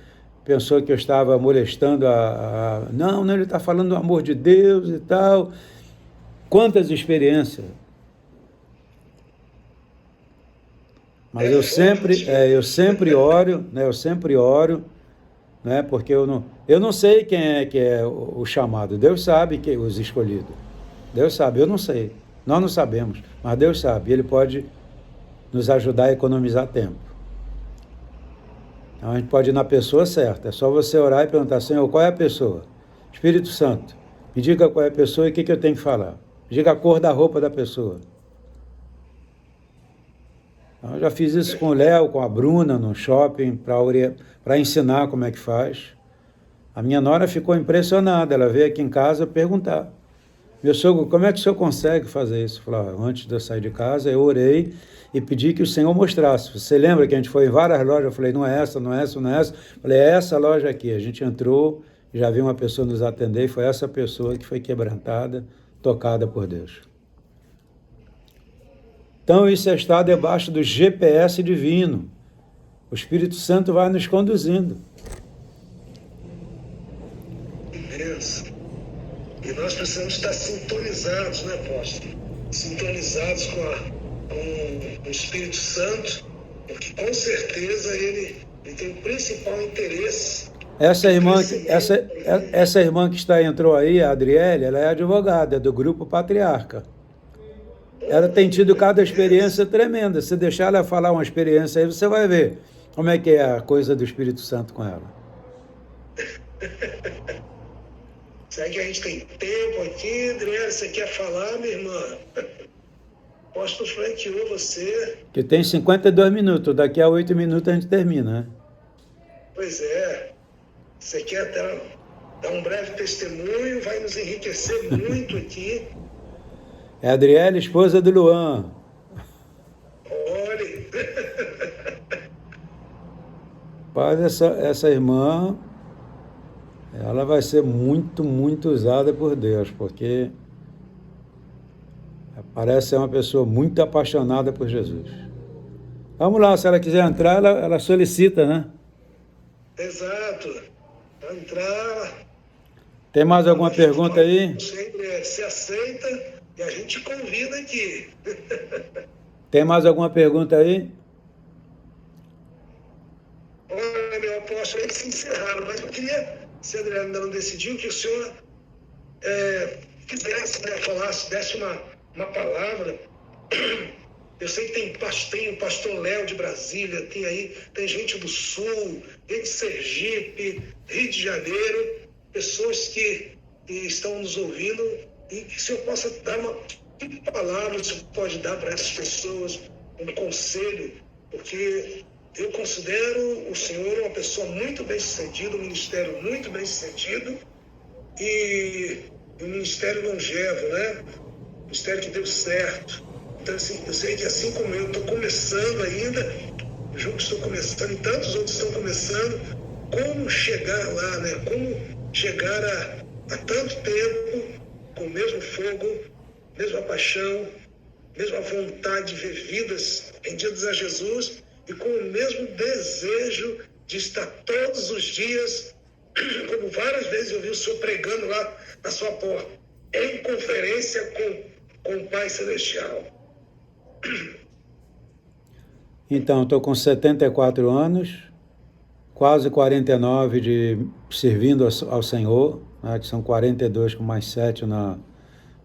pensou que eu estava molestando Não, ele está falando do amor de Deus e tal. Quantas experiências. Mas eu sempre oro, né, porque eu não sei quem é que é o chamado. Deus sabe que os escolhidos. Deus sabe, eu não sei. Nós não sabemos, mas Deus sabe. Ele pode nos ajudar a economizar tempo. Então a gente pode ir na pessoa certa. É só você orar e perguntar: Senhor, qual é a pessoa? Espírito Santo, me diga qual é a pessoa e o que eu tenho que falar. Me diga a cor da roupa da pessoa. Então, eu já fiz isso com o Léo, com a Bruna, no shopping, para ensinar como é que faz. A minha nora ficou impressionada. Ela veio aqui em casa perguntar: meu sogro, como é que o senhor consegue fazer isso? Eu falei: antes de eu sair de casa, eu orei e pedi que o Senhor mostrasse. Você lembra que a gente foi em várias lojas? Eu falei: não é essa, não é essa, não é essa. Eu falei: é essa loja aqui. A gente entrou, já viu uma pessoa nos atender, e foi essa pessoa que foi quebrantada, tocada por Deus. Então, isso é estar debaixo do GPS divino. O Espírito Santo vai nos conduzindo. Isso. E nós precisamos estar sintonizados, né, apóstolo? Sintonizados com o Espírito Santo, porque com certeza ele tem o principal interesse. Essa irmã que entrou aí, a Adriele, ela é advogada, é do Grupo Patriarca. Ela tem tido cada experiência tremenda. Se deixar ela falar uma experiência aí, você vai ver como é que é a coisa do Espírito Santo com ela. Será que a gente tem tempo aqui, Adriana? Você quer falar, minha irmã? Apóstolo franqueou você. Que tem 52 minutos. Daqui a 8 minutos a gente termina, né? Pois é. Você quer dar um breve testemunho? Vai nos enriquecer muito aqui. É a Adriele, esposa do Luan. Olhe. Paz, essa irmã, ela vai ser muito, muito usada por Deus, porque parece ser uma pessoa muito apaixonada por Jesus. Vamos lá, se ela quiser entrar, ela solicita, né? Exato. Vai entrar. Tem mais alguma pergunta aí? Sempre se aceita e a gente convida aqui. Tem mais alguma pergunta aí? Olha, meu apóstolo, eles se encerraram, mas eu queria, se a Adriana ainda não decidiu, que o senhor fizesse, né, falasse, desse uma palavra. Eu sei que tem o pastor Léo de Brasília, tem gente do Sul, gente de Sergipe, Rio de Janeiro, pessoas que estão nos ouvindo, e que o senhor possa dar que palavra o senhor pode dar para essas pessoas, um conselho, porque eu considero o senhor uma pessoa muito bem-sucedida, um ministério muito bem-sucedido e um ministério longevo, né? Um ministério que deu certo. Então, assim, eu sei que assim como eu estou começando ainda, o jogo estou começando e tantos outros estão começando, como chegar lá, né? Como chegar a tanto tempo com o mesmo fogo, mesma paixão, mesma vontade de ver vidas rendidas a Jesus e com o mesmo desejo de estar todos os dias, como várias vezes eu vi o senhor pregando lá na sua porta, em conferência com o Pai Celestial. Então, estou com 74 anos, quase 49 servindo ao Senhor, né, que são 42 com mais 7 na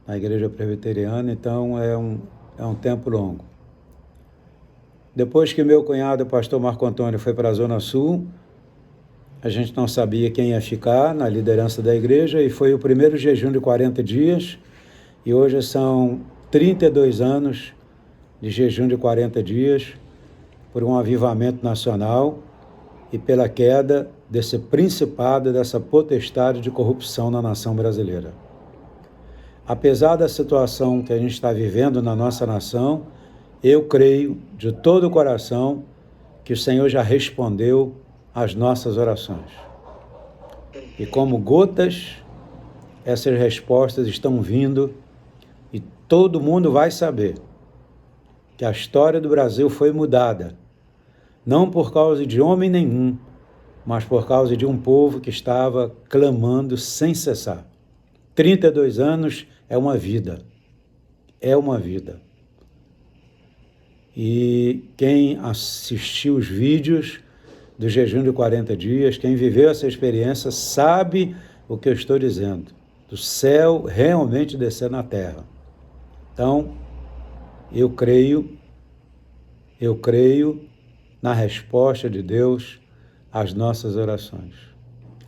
Igreja Presbiteriana, então é um tempo longo. Depois que meu cunhado, o pastor Marco Antônio, foi para a Zona Sul, a gente não sabia quem ia ficar na liderança da igreja e foi o primeiro jejum de 40 dias e hoje são 32 anos de jejum de 40 dias por um avivamento nacional e pela queda desse principado, dessa potestade de corrupção na nação brasileira. Apesar da situação que a gente está vivendo na nossa nação, eu creio de todo o coração que o Senhor já respondeu às nossas orações. E como gotas, essas respostas estão vindo e todo mundo vai saber que a história do Brasil foi mudada, não por causa de homem nenhum, mas por causa de um povo que estava clamando sem cessar. 32 anos é uma vida. É uma vida. E quem assistiu os vídeos do jejum de 40 dias, quem viveu essa experiência, sabe o que eu estou dizendo. Do céu realmente descer na terra. Então, eu creio na resposta de Deus às nossas orações.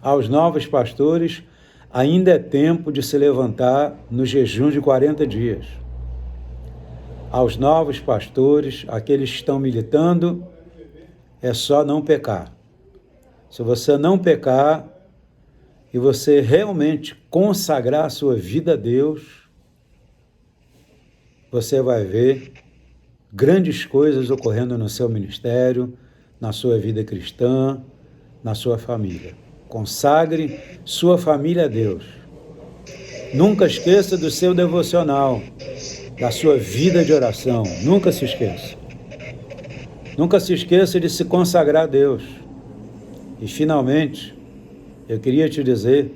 Aos novos pastores, ainda é tempo de se levantar no jejum de 40 dias. Aos novos pastores, aqueles que estão militando, é só não pecar. Se você não pecar e você realmente consagrar a sua vida a Deus, você vai ver grandes coisas ocorrendo no seu ministério, na sua vida cristã, na sua família. Consagre sua família a Deus. Nunca esqueça do seu devocional, da sua vida de oração. Nunca se esqueça. Nunca se esqueça de se consagrar a Deus. E, finalmente, eu queria te dizer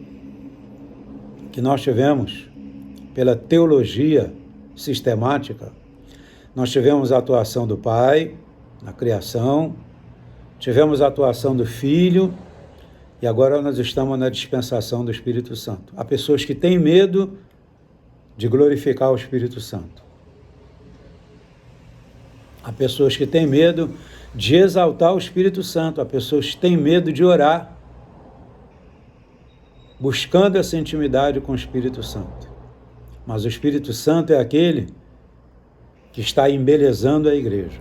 que nós tivemos, pela teologia sistemática, nós tivemos a atuação do Pai na criação, tivemos a atuação do Filho e agora nós estamos na dispensação do Espírito Santo. Há pessoas que têm medo de glorificar o Espírito Santo. Há pessoas que têm medo de exaltar o Espírito Santo. Há pessoas que têm medo de orar, buscando essa intimidade com o Espírito Santo. Mas o Espírito Santo é aquele que está embelezando a igreja.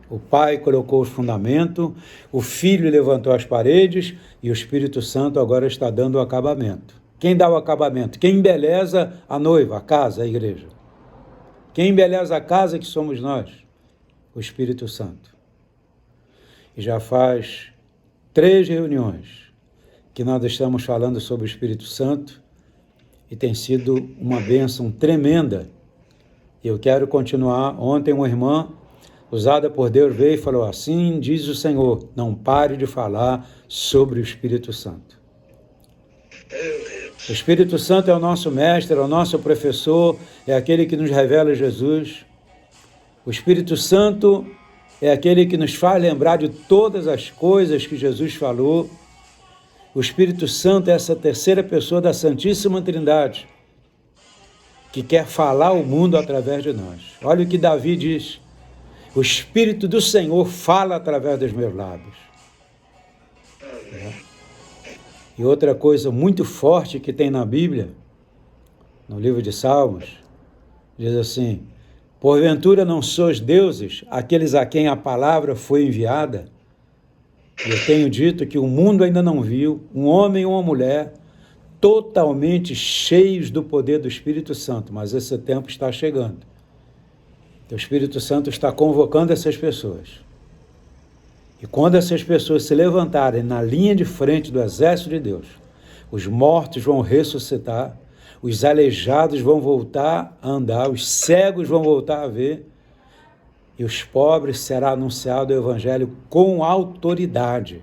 O Pai colocou o fundamento, o Filho levantou as paredes e o Espírito Santo agora está dando o acabamento. Quem dá o acabamento? Quem embeleza a noiva, a casa, a igreja? Quem embeleza a casa que somos nós? O Espírito Santo. E já faz 3 reuniões que nós estamos falando sobre o Espírito Santo e tem sido uma bênção tremenda. Eu quero continuar. Ontem uma irmã, usada por Deus, veio e falou: assim diz o Senhor, não pare de falar sobre o Espírito Santo. O Espírito Santo é o nosso mestre, é o nosso professor, é aquele que nos revela Jesus. O Espírito Santo é aquele que nos faz lembrar de todas as coisas que Jesus falou. O Espírito Santo é essa terceira pessoa da Santíssima Trindade, que quer falar ao mundo através de nós. Olha o que Davi diz: o Espírito do Senhor fala através dos meus lábios. E outra coisa muito forte que tem na Bíblia, no livro de Salmos, diz assim: porventura não sois deuses, aqueles a quem a palavra foi enviada? E eu tenho dito que o mundo ainda não viu um homem e uma mulher totalmente cheios do poder do Espírito Santo, mas esse tempo está chegando. O Espírito Santo está convocando essas pessoas. E quando essas pessoas se levantarem na linha de frente do exército de Deus, os mortos vão ressuscitar, os aleijados vão voltar a andar, os cegos vão voltar a ver, e os pobres será anunciado o Evangelho com autoridade.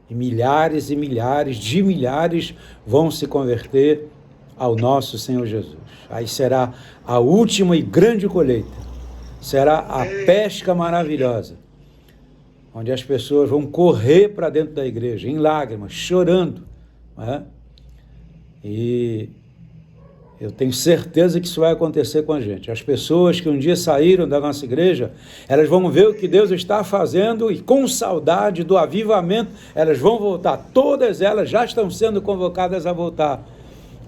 E milhares de milhares vão se converter ao nosso Senhor Jesus. Aí será a última e grande colheita. Será a pesca maravilhosa, onde as pessoas vão correr para dentro da igreja, em lágrimas, chorando. Não é? E Eu tenho certeza que isso vai acontecer com a gente. As pessoas que um dia saíram da nossa igreja, elas vão ver o que Deus está fazendo e com saudade do avivamento, elas vão voltar. Todas elas já estão sendo convocadas a voltar.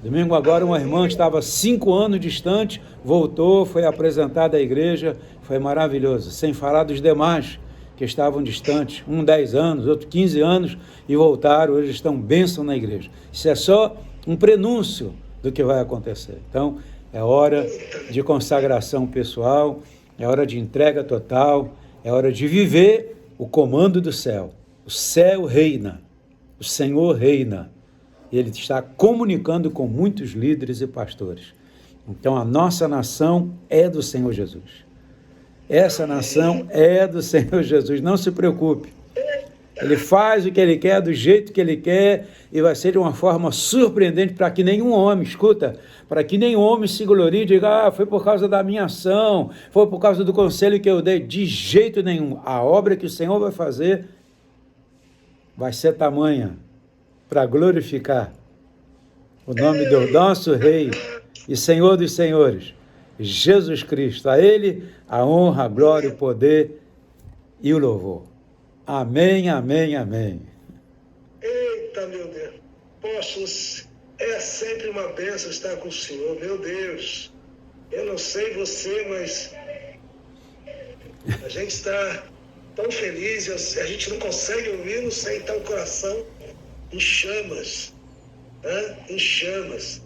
Domingo agora, uma irmã que estava 5 anos distante, voltou, foi apresentada à igreja, foi maravilhoso. Sem falar dos demais que estavam distantes, 10 anos, outro 15 anos, e voltaram, hoje estão bênção na igreja. Isso é só um prenúncio do que vai acontecer. Então, é hora de consagração pessoal, é hora de entrega total, é hora de viver o comando do céu. O céu reina, o Senhor reina. Ele está comunicando com muitos líderes e pastores. Então, a nossa nação é do Senhor Jesus. Essa nação é do Senhor Jesus, não se preocupe. Ele faz o que Ele quer, do jeito que Ele quer, e vai ser de uma forma surpreendente para que nenhum homem, escuta, para que nenhum homem se glorie e diga, foi por causa da minha ação, foi por causa do conselho que eu dei. De jeito nenhum. A obra que o Senhor vai fazer vai ser tamanha para glorificar o nome do nosso Rei e Senhor dos Senhores, Jesus Cristo. A Ele a honra, a glória, o poder e o louvor. Amém, amém, amém. Eita, meu Deus. Poxa, é sempre uma bênção estar com o Senhor, meu Deus. Eu não sei você, mas a gente está tão feliz, a gente não consegue ouvir, não sei, está o coração em chamas, né? Em chamas.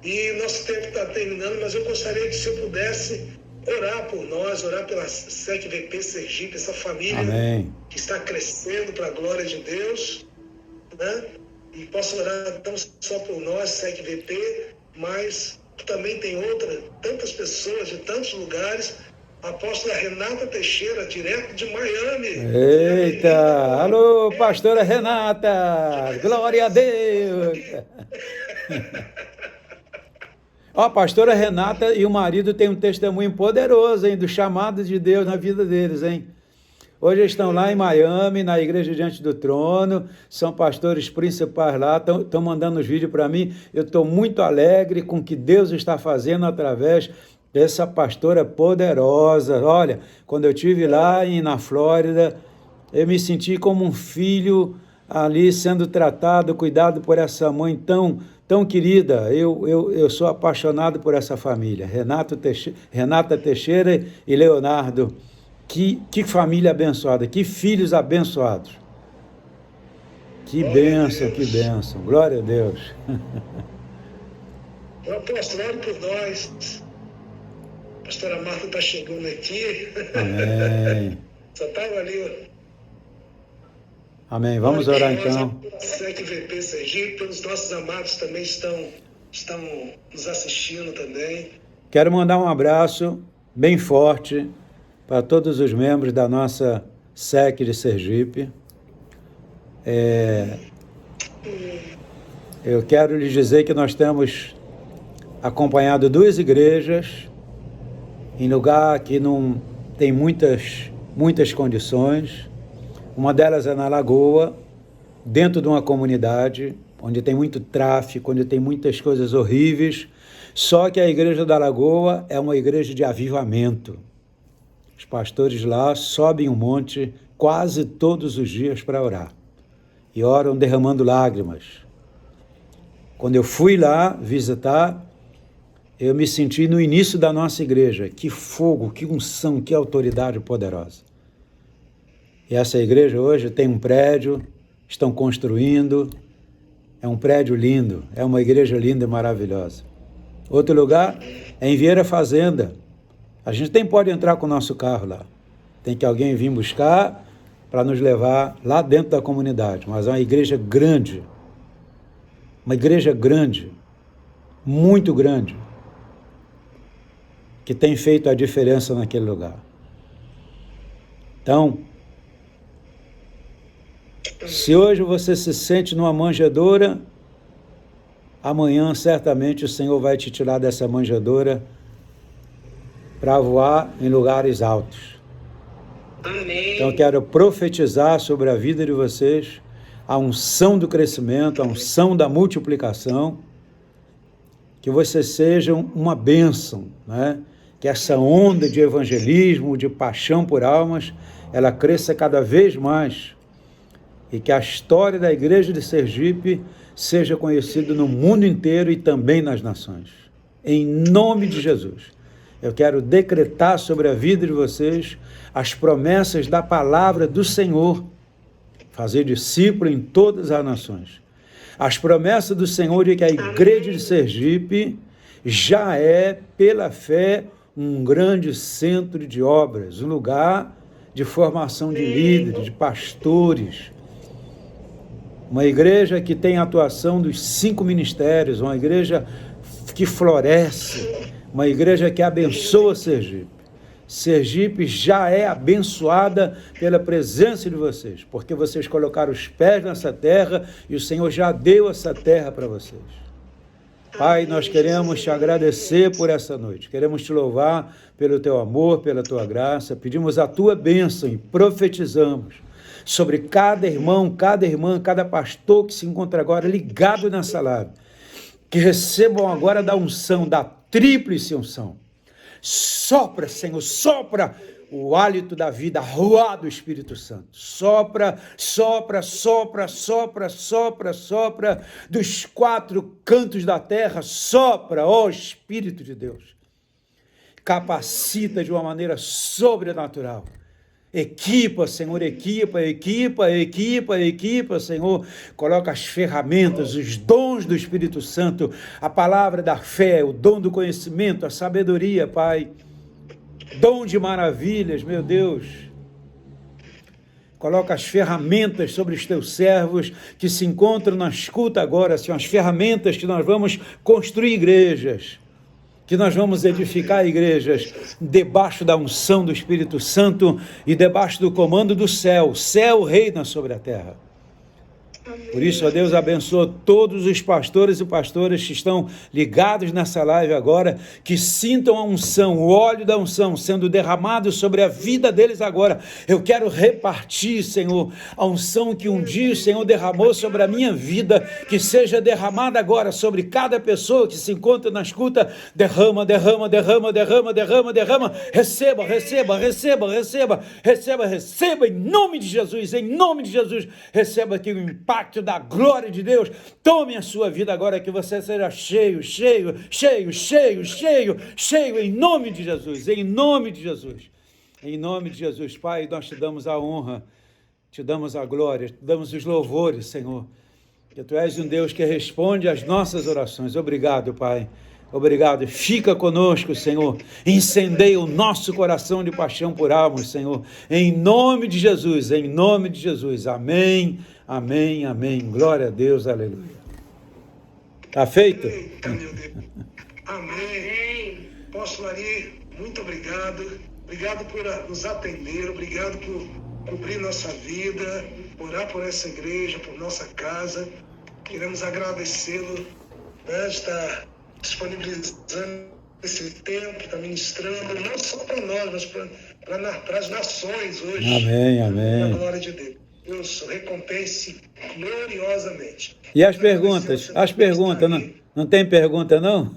E nosso tempo está terminando, mas eu gostaria que se eu pudesse orar por nós, orar pela SEC-VP Sergipe, essa família Amém. Que está crescendo para a glória de Deus, né? E posso orar não só por nós, SEC-VP, mas também tem tantas pessoas de tantos lugares. A apóstola Renata Teixeira, direto de Miami. Eita! Alô, pastora Renata! Glória a Deus! Ó, a pastora Renata e o marido têm um testemunho poderoso, hein, do chamado de Deus na vida deles, hein? Hoje eles estão lá em Miami, na Igreja Diante do Trono, são pastores principais lá, estão mandando os vídeos para mim. Eu estou muito alegre com o que Deus está fazendo através dessa pastora poderosa. Olha, quando eu estive lá na Flórida, eu me senti como um filho ali sendo tratado, cuidado por essa mãe tão querida. Eu sou apaixonado por essa família, Renata Teixeira e Leonardo. Que família abençoada, que filhos abençoados. Que bênção, que bênção. Glória a Deus. O apóstolo, ore por nós. A pastora Marta está chegando aqui. Amém. Só estava ali. Amém. Vamos orar então. SEC-VP Sergipe, os nossos amados também estão nos assistindo também. Quero mandar um abraço bem forte para todos os membros da nossa SEC de Sergipe. Eu quero lhes dizer que nós temos acompanhado 2 igrejas em lugar que não tem muitas condições. Uma delas é na Lagoa, dentro de uma comunidade onde tem muito tráfico, onde tem muitas coisas horríveis. Só que a igreja da Lagoa é uma igreja de avivamento. Os pastores lá sobem um monte quase todos os dias para orar. E oram derramando lágrimas. Quando eu fui lá visitar, eu me senti no início da nossa igreja. Que fogo, que unção, que autoridade poderosa. E essa igreja hoje tem um prédio, estão construindo. É um prédio lindo, é uma igreja linda e maravilhosa. Outro lugar é em Vieira Fazenda. A gente nem pode entrar com o nosso carro lá. Tem que alguém vir buscar para nos levar lá dentro da comunidade. Mas é uma igreja grande. Uma igreja grande. Muito grande. Que tem feito a diferença naquele lugar. Então, se hoje você se sente numa manjedoura, amanhã certamente o Senhor vai te tirar dessa manjedoura para voar em lugares altos. Amém. Então eu quero profetizar sobre a vida de vocês a unção do crescimento, a unção da multiplicação, que você seja uma bênção, né? Que essa onda de evangelismo, de paixão por almas, ela cresça cada vez mais e que a história da igreja de Sergipe seja conhecida no mundo inteiro e também nas nações. Em nome de Jesus, eu quero decretar sobre a vida de vocês as promessas da palavra do Senhor, fazer discípulo em todas as nações. As promessas do Senhor de que a igreja de Sergipe já é, pela fé, um grande centro de obras, um lugar de formação de líderes, de pastores, uma igreja que tem a atuação dos 5 ministérios, uma igreja que floresce, uma igreja que abençoa Sergipe. Sergipe já é abençoada pela presença de vocês, porque vocês colocaram os pés nessa terra e o Senhor já deu essa terra para vocês. Pai, nós queremos te agradecer por essa noite, queremos te louvar pelo teu amor, pela tua graça, pedimos a tua bênção e profetizamos sobre cada irmão, cada irmã, cada pastor que se encontra agora ligado nessa live, que recebam agora da unção, da tríplice unção. Sopra, Senhor, sopra o hálito da vida, a ruá do Espírito Santo. Sopra, sopra, sopra, sopra, sopra, sopra, dos 4 cantos da terra, sopra, ó Espírito de Deus. Capacita de uma maneira sobrenatural. Equipa, Senhor, equipa, Senhor. Coloca as ferramentas, os dons do Espírito Santo, a palavra da fé, o dom do conhecimento, a sabedoria, Pai. Dom de maravilhas, meu Deus. Coloca as ferramentas sobre os teus servos que se encontram na escuta agora, Senhor, as ferramentas que nós vamos construir igrejas, que nós vamos edificar igrejas debaixo da unção do Espírito Santo e debaixo do comando do céu. O céu reina sobre a terra. Por isso, ó Deus, abençoa todos os pastores e pastoras que estão ligados nessa live agora, que sintam a unção, o óleo da unção sendo derramado sobre a vida deles agora. Eu quero repartir, Senhor, a unção que um dia o Senhor derramou sobre a minha vida, que seja derramada agora sobre cada pessoa que se encontra na escuta. Derrama, derrama, derrama, derrama, derrama, derrama. Receba, receba, receba, receba, receba, receba, em nome de Jesus, em nome de Jesus. Receba aqui o impacto da glória de Deus. Tome a sua vida agora, que você seja cheio, cheio, cheio, cheio, cheio, cheio, em nome de Jesus, em nome de Jesus, em nome de Jesus. Pai, nós te damos a honra, te damos a glória, te damos os louvores, Senhor, que tu és um Deus que responde às nossas orações. Obrigado, Pai. Obrigado, fica conosco, Senhor, incendeia o nosso coração de paixão por almas, Senhor, em nome de Jesus, amém, amém, amém, glória a Deus, aleluia. Está feito? Eita, meu Deus. Amém. Apóstolo Ari, muito obrigado por nos atender, obrigado por cobrir nossa vida, orar por essa igreja, por nossa casa. Queremos agradecê-lo, né, estar disponibilizando esse tempo, está ministrando, não só para nós, mas para as nações hoje. Amém, amém. Na glória de Deus. Deus recompense gloriosamente. E as perguntas? As perguntas, não tem pergunta, não?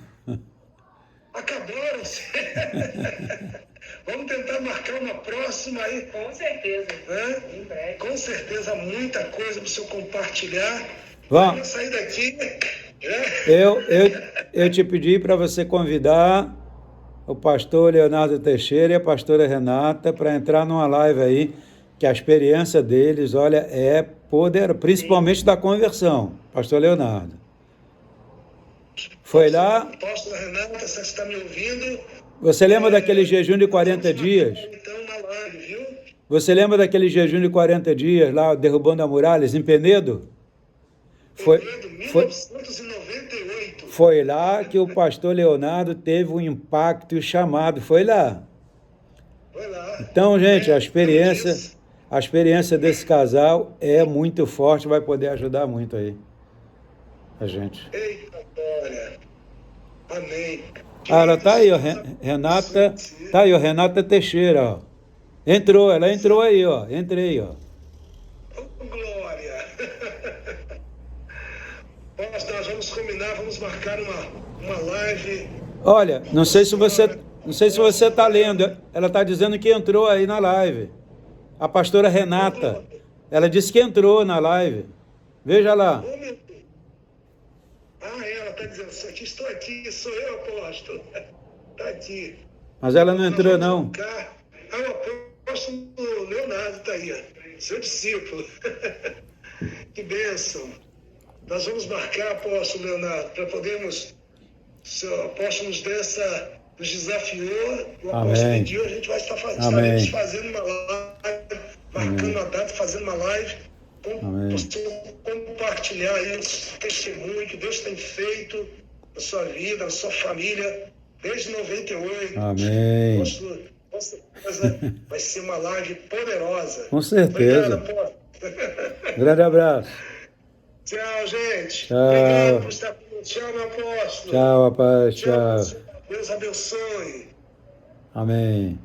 Acabaram-se. Vamos tentar marcar uma próxima aí. Com certeza. Né? Em breve. Com certeza, muita coisa para o senhor compartilhar. Vamos sair daqui. Eu te pedi para você convidar o pastor Leonardo Teixeira e a pastora Renata para entrar numa live aí, que a experiência deles, olha, é poder, principalmente da conversão. Pastor Leonardo. Foi lá. Pastor Renata, você está me ouvindo? Você lembra daquele jejum de 40 dias? Então, na live, viu? Você lembra daquele jejum de 40 dias lá, derrubando a muralhas em Penedo? Foi 1998. Foi lá que o pastor Leonardo teve um impacto e o chamado. Foi lá. Foi lá. Então, gente, a experiência desse casal é muito forte, vai poder ajudar muito aí a gente. Eita, glória. Amém. Ela tá aí, ó, Renata, tá aí, ó, Renata Teixeira, ó. Ela entrou aí, ó. Entrei, ó. Glória. Nós vamos combinar, vamos vamos marcar uma live. Olha, não sei se você está lendo. Ela está dizendo que entrou aí na live. A pastora Renata. Ela disse que entrou na live. Veja lá. Ela está dizendo, estou aqui, sou eu, apóstolo. Está aqui. Mas ela não entrou, não. O apóstolo Leonardo está aí, ó, seu discípulo. Que bênção. Nós vamos marcar, apóstolo Leonardo, para podermos, se o apóstolo nos desafiou, o apóstolo pediu, a gente vai estaremos fazendo uma live, marcando a data, fazendo uma live, compartilhar aí o testemunho que Deus tem feito na sua vida, na sua família, desde 98. Amém. Com certeza vai ser uma live poderosa. Com certeza. Obrigado, apóstolo. Grande abraço. Tchau, gente. Tchau. Obrigado por estar comigo. Tchau, meu apóstolo. Tchau, rapaz. Tchau. Deus abençoe. Amém.